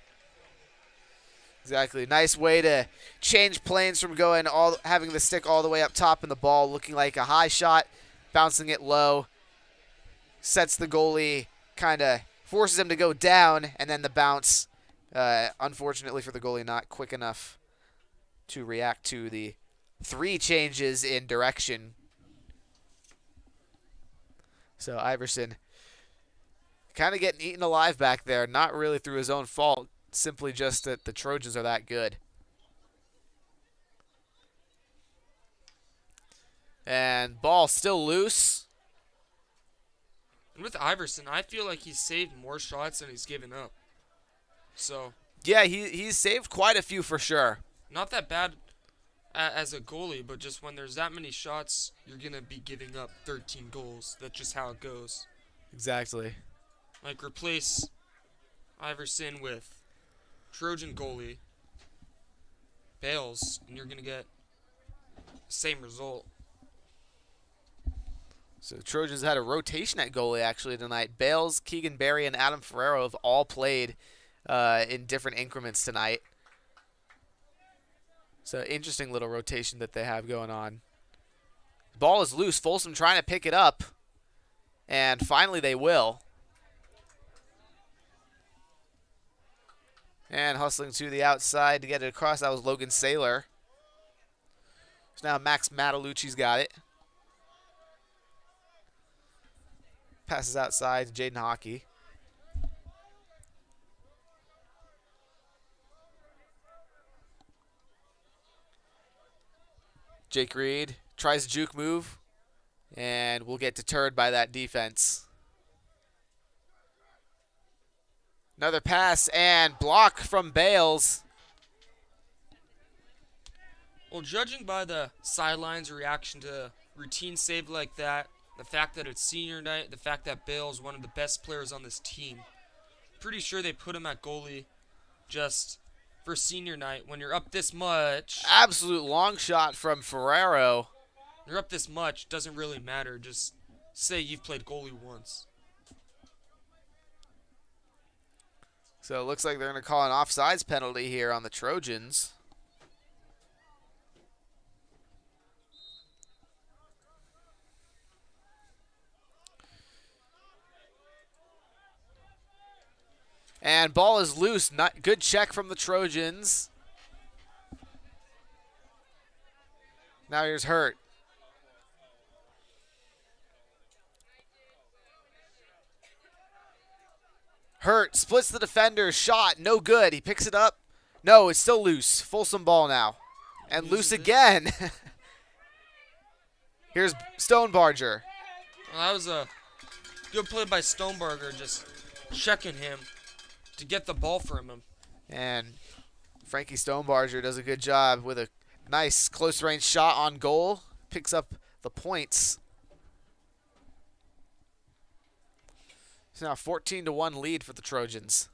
Exactly. Nice way to change planes from having the stick all the way up top and the ball looking like a high shot, bouncing it low. Sets the goalie, kind of forces him to go down, and then the bounce, unfortunately for the goalie, not quick enough to react to the 3 changes in direction. So Iverson kind of getting eaten alive back there, not really through his own fault, simply just that the Trojans are that good. And ball still loose. And with Iverson, I feel like he's saved more shots than he's given up. So yeah, he's saved quite a few for sure. Not that bad as a goalie, but just when there's that many shots, you're going to be giving up 13 goals. That's just how it goes. Exactly. Like, replace Iverson with Trojan goalie, Bales, and you're going to get the same result. So the Trojans had a rotation at goalie actually tonight. Bales, Keegan Berry, and Adam Ferrero have all played in different increments tonight. So interesting little rotation that they have going on. Ball is loose. Folsom trying to pick it up. And finally they will. And hustling to the outside to get it across. That was Logan Saylor. So now Max Matalucci's got it. Passes outside to Jaden Hockey. Jake Reed tries a juke move and will get deterred by that defense. Another pass and block from Bales. Well, judging by the sidelines reaction to a routine save like that The fact that it's senior night, the fact that Bale's one of the best players on this team. Pretty sure they put him at goalie just for senior night. When you're up this much, Absolute long shot from Ferrero. you're up this much, doesn't really matter. Just say you've played goalie once. So it looks like they're going to call an offsides penalty here on the Trojans. And ball is loose. Not good check from the Trojans. Now here's Hurt. Hurt splits the defender. Shot. No good. He picks it up. No, it's still loose. Folsom ball now. And loose again. Here's Stonebarger. Well, that was a good play by Stonebarger, just checking him to get the ball from him. And Frankie Stonebarger does a good job with a nice close-range shot on goal. Picks up the points. It's now a 14-1 lead for the Trojans.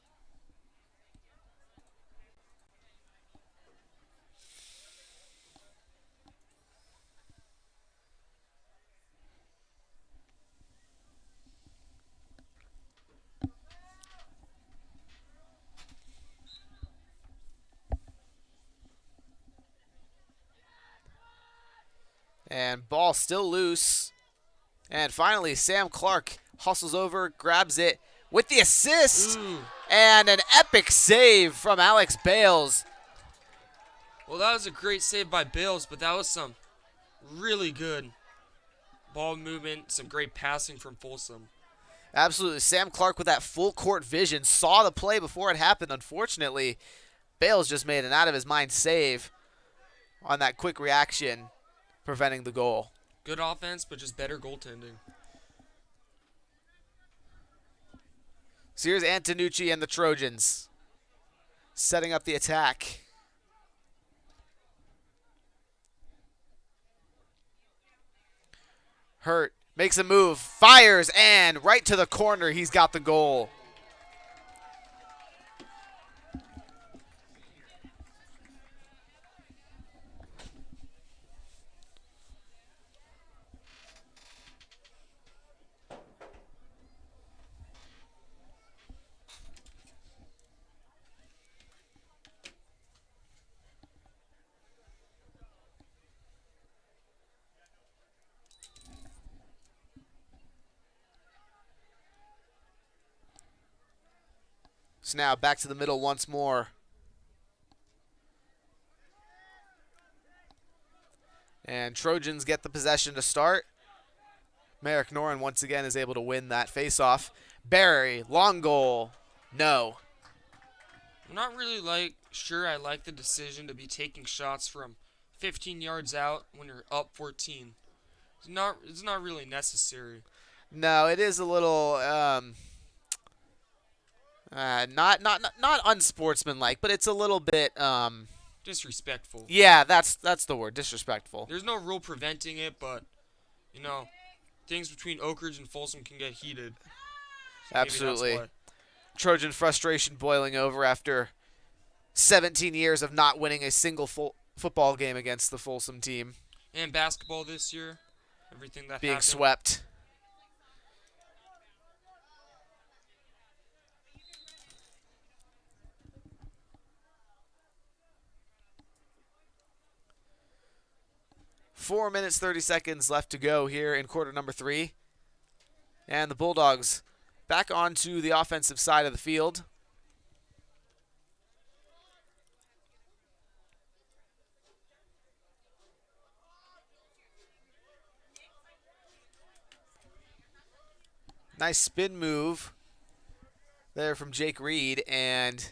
And ball still loose. And finally, Sam Clark hustles over, grabs it with the assist. Ooh. And an epic save from Alex Bales. Well, that was a great save by Bales, but that was some really good ball movement, some great passing from Folsom. Absolutely. Sam Clark with that full court vision saw the play before it happened. Unfortunately, Bales just made an out of his mind save on that quick reaction, preventing the goal. Good offense, but just better goaltending. So here's Antonucci and the Trojans setting up the attack. Hurt makes a move, fires, and right to the corner, he's got the goal. So now back to the middle once more. And Trojans get the possession to start. Merrick Noren once again is able to win that faceoff. Barry, long goal. No. I'm not really sure I like the decision to be taking shots from 15 yards out when you're up 14. It's not really necessary. No, it is a little not unsportsmanlike, but it's a little bit Disrespectful. yeah, that's the word, disrespectful. There's no rule preventing it, but things between Oak Ridge and Folsom can get heated. So maybe that's Absolutely. why. Trojan frustration boiling over after 17 years of not winning a single football game against the Folsom team. And basketball this year, everything that Being happened. swept. Four minutes, 30 seconds left to go here in quarter number 3. And the Bulldogs back onto the offensive side of the field. Nice spin move there from Jake Reed, and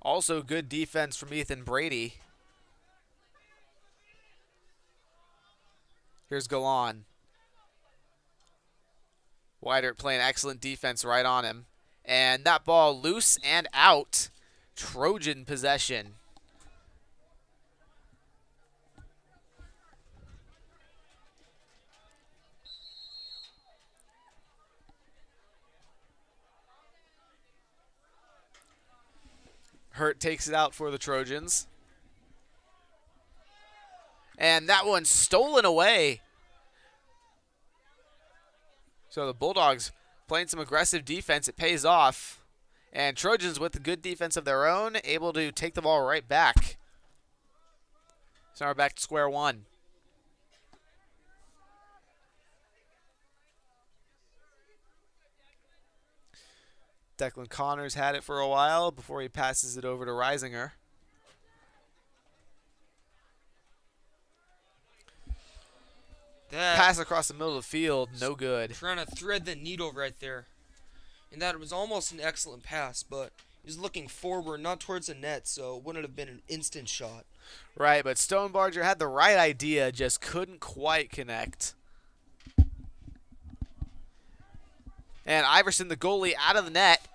also good defense from Ethan Brady. Here's Galan. Weidert playing excellent defense right on him. And that ball loose and out. Trojan possession. Hurt takes it out for the Trojans. And that one's stolen away. So the Bulldogs playing some aggressive defense. It pays off. And Trojans with a good defense of their own, able to take the ball right back. So now we're back to square one. Declan Connors had it for a while before he passes it over to Reisinger. Pass across the middle of the field, no good. Trying to thread the needle right there. And that was almost an excellent pass, but he was looking forward, not towards the net, so it wouldn't have been an instant shot. Right, but Stonebarger had the right idea, just couldn't quite connect. And Iverson, the goalie, out of the net,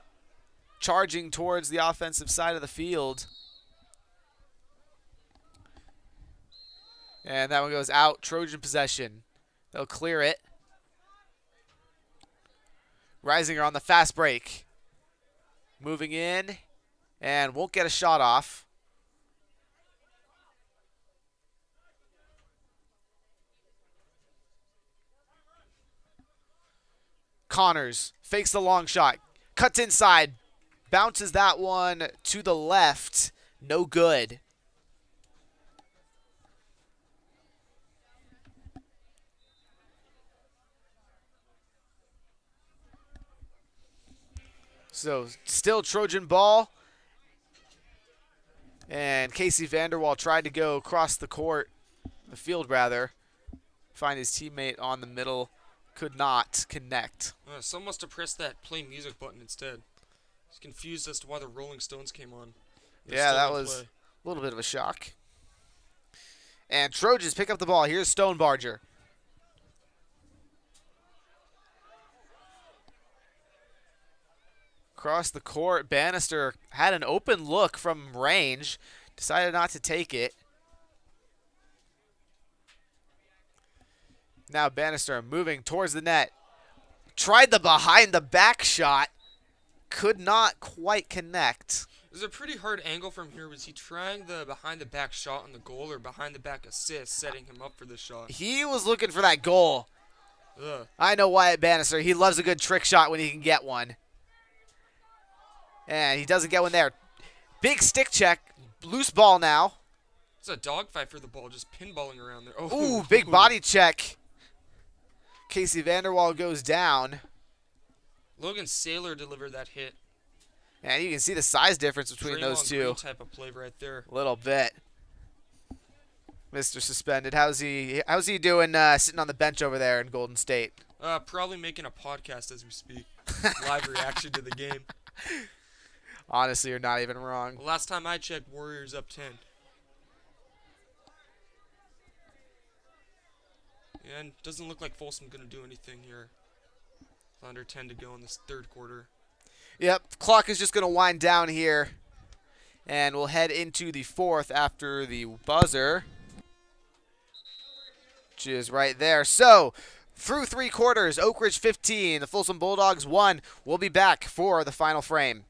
charging towards the offensive side of the field. And that one goes out. Trojan possession. They'll clear it. Reisinger on the fast break. Moving in. And won't get a shot off. Connors fakes the long shot. Cuts inside. Bounces that one to the left. No good. So still Trojan ball. And Casey Vanderwall tried to go across the court, the field rather, find his teammate on the middle. Could not connect. Someone must have pressed that play music button instead. He's confused as to why the Rolling Stones came on. Yeah, that was a little bit of a shock. And Trojans pick up the ball. Here's Stonebarger. Across the court, Bannister had an open look from range. Decided not to take it. Now Bannister moving towards the net. Tried the behind the back shot. Could not quite connect. It was a pretty hard angle from here. Was he trying the behind the back shot on the goal or behind the back assist, setting him up for the shot? He was looking for that goal. Ugh. I know Wyatt Bannister. He loves a good trick shot when he can get one. And he doesn't get one there. Big stick check. Loose ball now. It's a dogfight for the ball, just pinballing around there. Oh, ooh, big body check. Casey Vanderwall goes down. Logan Saylor delivered that hit. And you can see the size difference between those two. Green type of play right there. A little bit. Mr. Suspended, how's he doing sitting on the bench over there in Golden State? Probably making a podcast as we speak. Live reaction to the game. Honestly, you're not even wrong. Last time I checked, Warriors up 10. And doesn't look like Folsom going to do anything here. Under 10 to go in this third quarter. Yep, clock is just going to wind down here. And we'll head into the fourth after the buzzer. Which is right there. So, through three quarters, Oak Ridge 15, the Folsom Bulldogs 1. We'll be back for the final frame.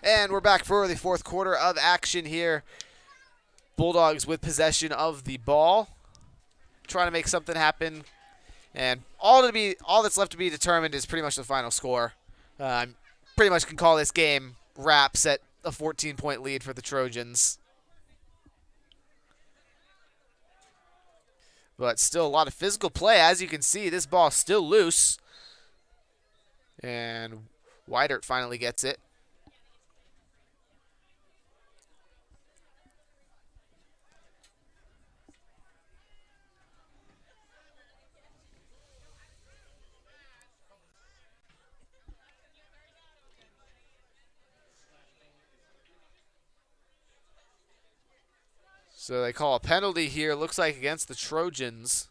And we're back for the fourth quarter of action here. Bulldogs with possession of the ball, trying to make something happen. And all that's left to be determined is pretty much the final score. Pretty much can call this game wraps at a 14-point lead for the Trojans. But still a lot of physical play. As you can see, this ball's still loose. And Weidert finally gets it. So they call a penalty here, looks like against the Trojans.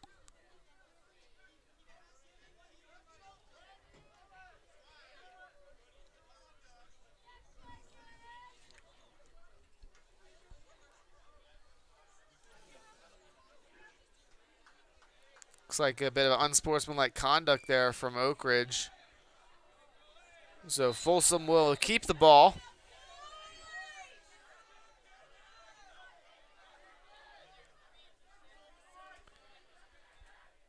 Looks like a bit of unsportsmanlike conduct there from Oak Ridge. So Folsom will keep the ball.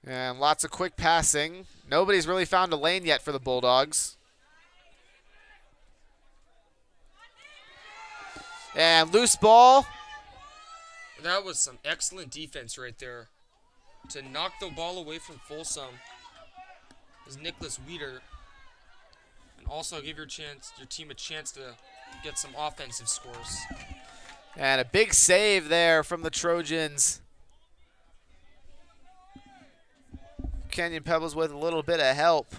And lots of quick passing. Nobody's really found a lane yet for the Bulldogs. And loose ball. That was some excellent defense right there. To knock the ball away from Folsom is Nicholas Weeder. And also give your team a chance to get some offensive scores. And a big save there from the Trojans. Kenyon Pebbles with a little bit of help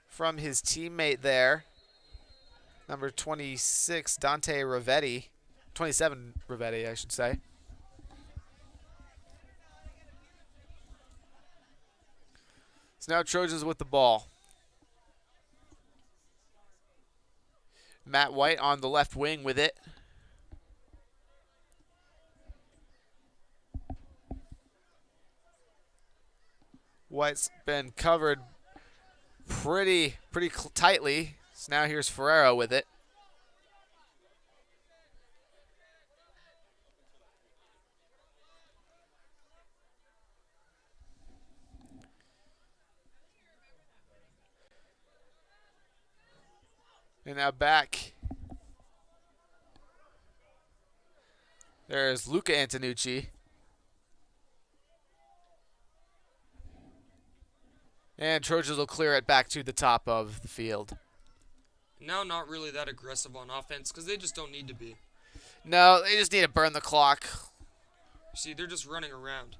from his teammate there. Number 26, Dante Rivetti. 27, Rivetti, I should say. So now Trojans with the ball. Matt White on the left wing with it. White's been covered pretty tightly. So now here's Ferrero with it. And now back. There's Luca Antonucci. And Trojans will clear it back to the top of the field. Now not really that aggressive on offense because they just don't need to be. No, they just need to burn the clock. See, they're just running around.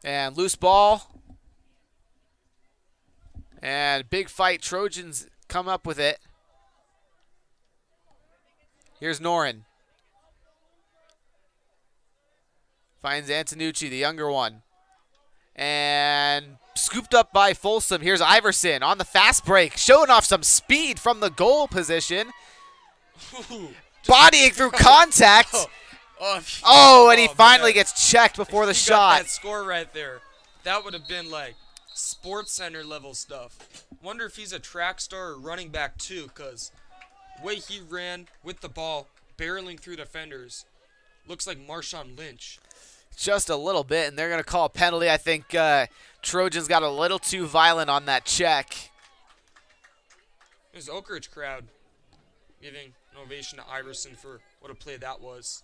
And loose ball. And big fight. Trojans come up with it. Here's Noren. Finds Antonucci, the younger one. And scooped up by Folsom. Here's Iverson on the fast break. Showing off some speed from the goal position. Bodying through contact. And he finally gets checked before the shot. That score right there. That would have been like Sports Center level stuff. Wonder if he's a track star or running back too, because the way he ran with the ball, barreling through defenders, looks like Marshawn Lynch. Just a little bit, and they're going to call a penalty. I think Trojans got a little too violent on that check. There's the Oak Ridge crowd giving an ovation to Iverson for what a play that was.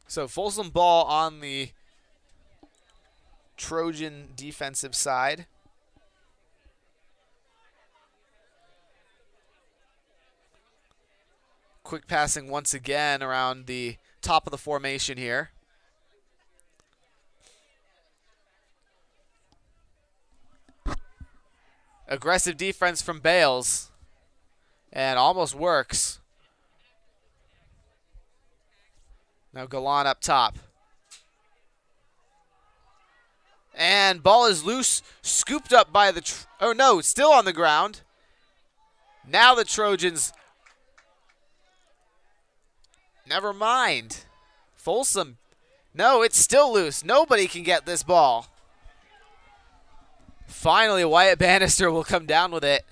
So Folsom ball on the Trojan defensive side. Quick passing once again around the top of the formation here. Aggressive defense from Bales. And almost works. Now Galan up top. And ball is loose, scooped up by the, oh no, still on the ground. Now the Trojans, never mind. Folsom, no, it's still loose. Nobody can get this ball. Finally, Wyatt Bannister will come down with it.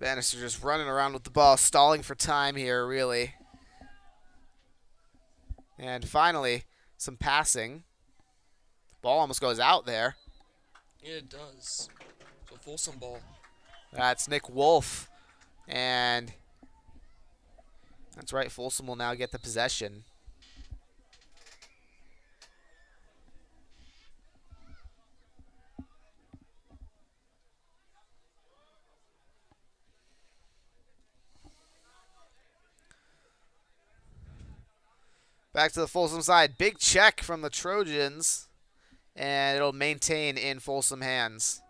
Bannister just running around with the ball, stalling for time here, really. And finally, some passing. Ball almost goes out there. Yeah, it does. So Folsom ball. That's Nick Wolf. And that's right, Folsom will now get the possession. Back to the Folsom side. Big check from the Trojans. And it'll maintain in Folsom hands.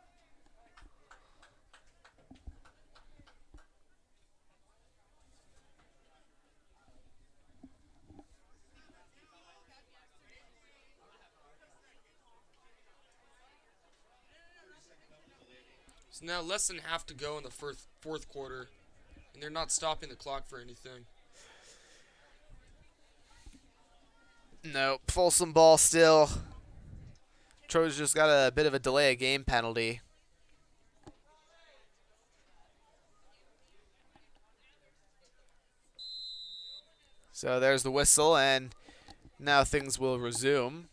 So now less than half to go in the fourth quarter. And they're not stopping the clock for anything. No, Folsom ball still. Trojans just got a bit of a delay of game penalty. So there's the whistle, and now things will resume.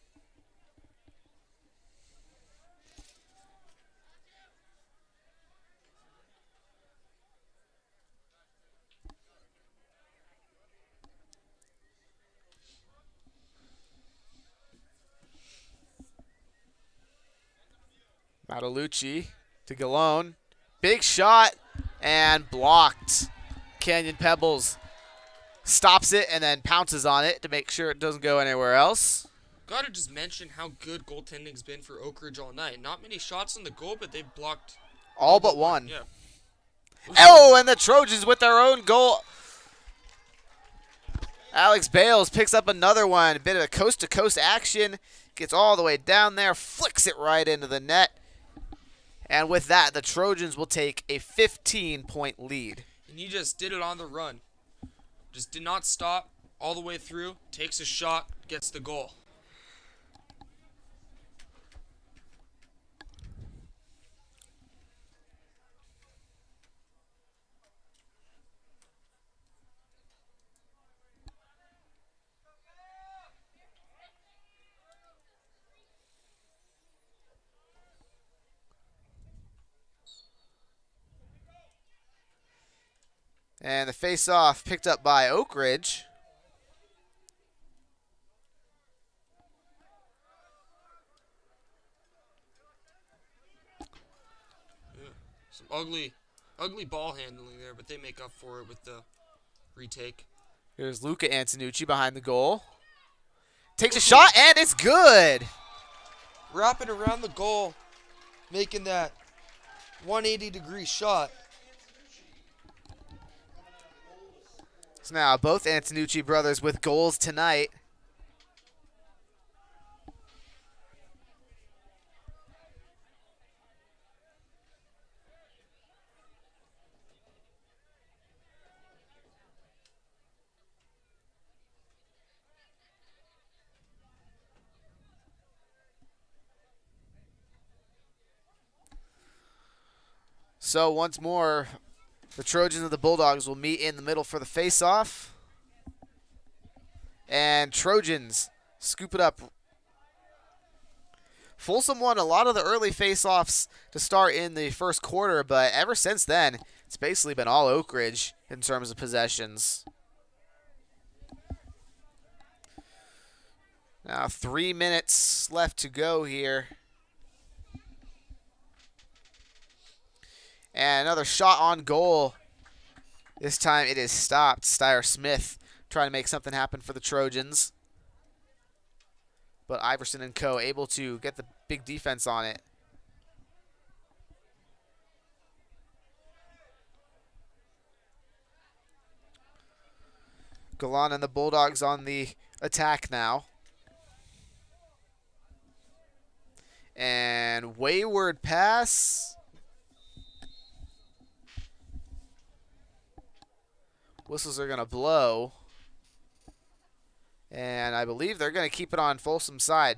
Matalucci to Gallone. Big shot and blocked. Canyon Pebbles stops it and then pounces on it to make sure it doesn't go anywhere else. Gotta just mention how good goaltending's been for Oak Ridge all night. Not many shots on the goal, but they've blocked all but one. Yeah. Oh, and the Trojans with their own goal. Alex Bales picks up another one. A bit of a coast-to-coast action. Gets all the way down there, flicks it right into the net. And with that, the Trojans will take a 15-point lead. And he just did it on the run. Just did not stop all the way through. Takes a shot, gets the goal. And the face-off picked up by Oak Ridge. Yeah. Some ugly ball handling there, but they make up for it with the retake. Here's Luca Antonucci behind the goal. Takes a shot, and it's good. Wrapping around the goal, making that 180-degree shot. So now both Antonucci brothers with goals tonight. So once more, the Trojans and the Bulldogs will meet in the middle for the face-off. And Trojans scoop it up. Folsom won a lot of the early face-offs to start in the first quarter, but ever since then, it's basically been all Oak Ridge in terms of possessions. Now 3 minutes left to go here. And another shot on goal. This time it is stopped. Steyer Smith trying to make something happen for the Trojans. But Iverson and co. able to get the big defense on it. Galan and the Bulldogs on the attack now. And wayward pass. Whistles are going to blow. And I believe they're going to keep it on Folsom's side.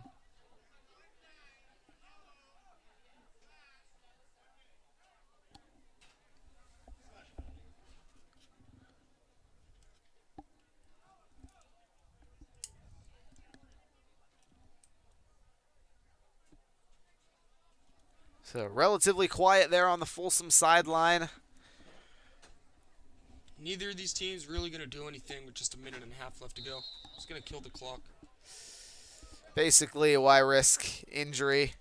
So relatively quiet there on the Folsom sideline. Neither of these teams really going to do anything with just a minute and a half left to go. It's going to kill the clock. Basically, why risk injury?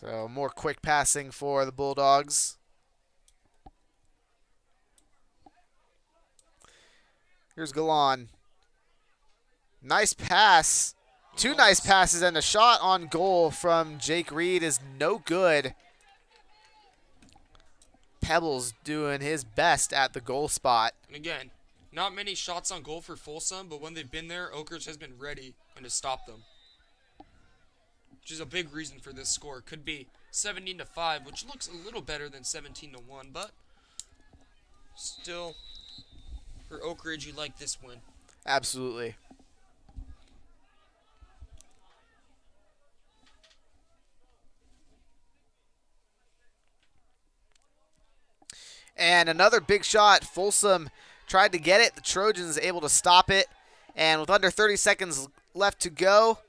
So more quick passing for the Bulldogs. Here's Galan. Nice pass. Two nice passes, and a shot on goal from Jake Reed is no good. Pebbles doing his best at the goal spot. And again, not many shots on goal for Folsom, but when they've been there, Oak Ridge has been ready and to stop them. Which is a big reason for this score. Could be 17-5, which looks a little better than 17-1, but still, for Oak Ridge, you like this win. Absolutely. And another big shot. Folsom tried to get it. The Trojans able to stop it. And with under 30 seconds left to go,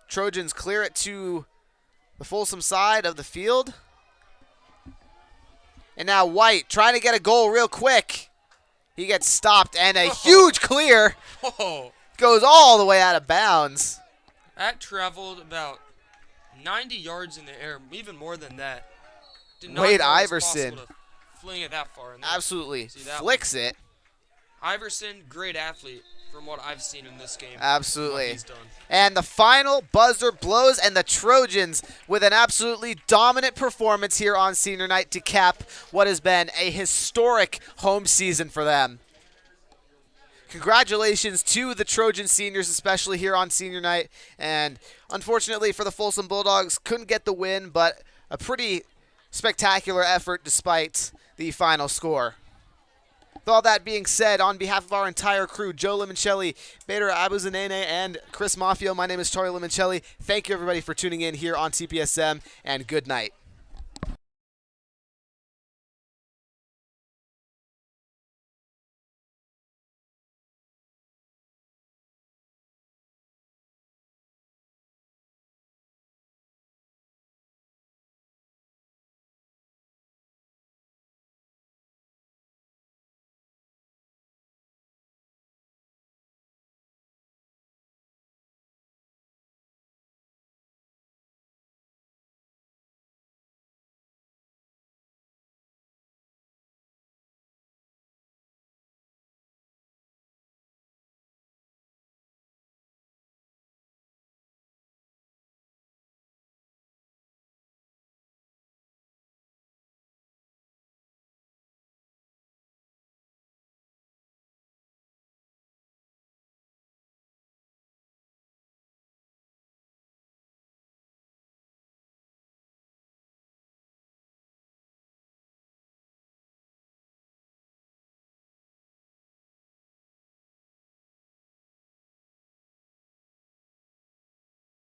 Trojans clear it to the Folsom side of the field. And now White trying to get a goal real quick. He gets stopped, and a huge clear goes all the way out of bounds. That traveled about 90 yards in the air, even more than that. Did not Wade know it was Iverson. possible to fling it that far. Absolutely See that flicks it. Iverson, great athlete from what I've seen in this game. Absolutely. What he's done. And the final buzzer blows, and the Trojans with an absolutely dominant performance here on senior night to cap what has been a historic home season for them. Congratulations to the Trojan seniors, especially here on senior night. And unfortunately for the Folsom Bulldogs, couldn't get the win, but a pretty spectacular effort despite the final score. With all that being said, on behalf of our entire crew, Joe Limoncelli, Bader Abuzanene, and Chris Maffio, my name is Tori Limoncelli. Thank you, everybody, for tuning in here on TPSM, and good night.